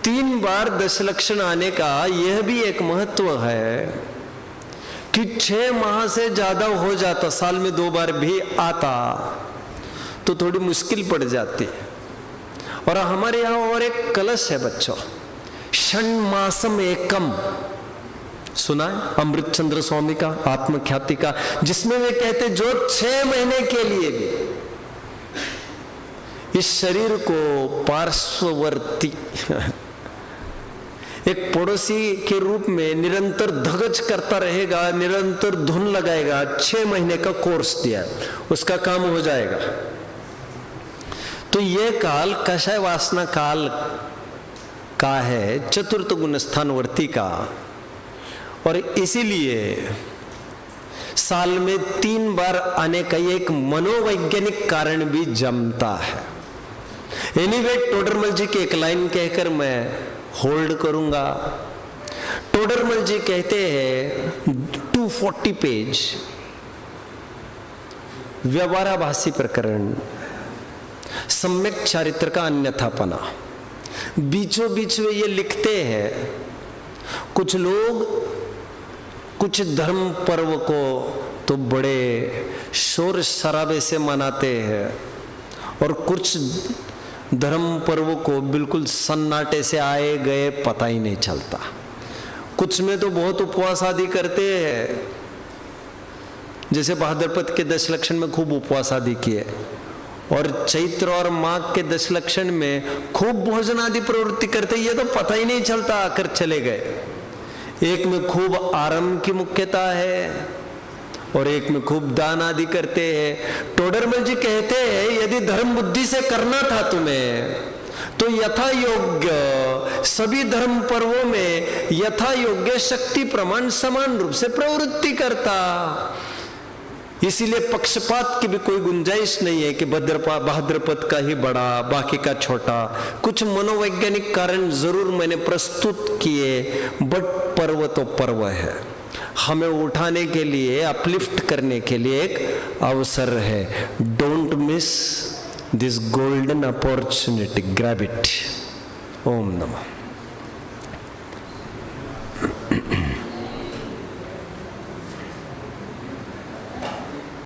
3 बार 10 लक्षण आने का यह भी एक महत्व है कि 6 माह से ज्यादा हो जाता, साल में 2 बार भी आता तो थोड़ी मुश्किल पड़ जाती। और हमारे यहाँ और एक कलश है बच्चों, षण्मासम एकम, सुना है अमृत चंद्र स्वामी का आत्मख्याति का, जिसमें वे कहते जो 6 महीने के लिए भी इस शरीर को पार्श्ववर्ती एक पड़ोसी के रूप में निरंतर धगज करता रहेगा, निरंतर धुन लगाएगा, 6 महीने का कोर्स दिया, उसका काम हो जाएगा। तो यह काल कषाय वासना काल का है, चतुर्थ गुणस्थान वर्ती का, और इसीलिए साल में 3 बार आने का एक मनोवैज्ञानिक कारण भी जमता है। एनीवे, टोडरमल जी की एक लाइन कहकर मैं होल्ड करूंगा। टोडरमल जी कहते हैं 240 पेज व्यवहाराभासी प्रकरण, सम्यक चारित्र का अन्यथापना। बीचों बीच में ये लिखते हैं, कुछ लोग कुछ धर्म पर्व को तो बड़े शोर शराबे से मनाते हैं और कुछ धर्म पर्व को बिल्कुल सन्नाटे से आए गए पता ही नहीं चलता। कुछ में तो बहुत उपवास आदि करते हैं, जैसे भाद्रपद के 10 लक्षण में खूब उपवास आदि किए, और चैत्र और माघ के 10 लक्षण में खूब भोजन आदि प्रवृत्ति करते, ये तो पता ही नहीं चलता आकर चले गए। एक में खूब आराम की मुख्यता है और एक में खूब दान आदि करते हैं। टोडरमल जी कहते हैं यदि धर्म बुद्धि से करना था तुम्हें तो यथा योग्य सभी धर्म पर्वों में यथा योग्य शक्ति प्रमाण समान रूप से प्रवृत्ति करता। इसीलिए पक्षपात की भी कोई गुंजाइश नहीं है कि भाद्रपद का ही बड़ा बाकी का छोटा। कुछ मनोवैज्ञानिक कारण जरूर मैंने प्रस्तुत किए, बट पर्व तो पर्व है, हमें उठाने के लिए, अपलिफ्ट करने के लिए एक अवसर है। Don't miss this golden opportunity, grab it. ओम नमः।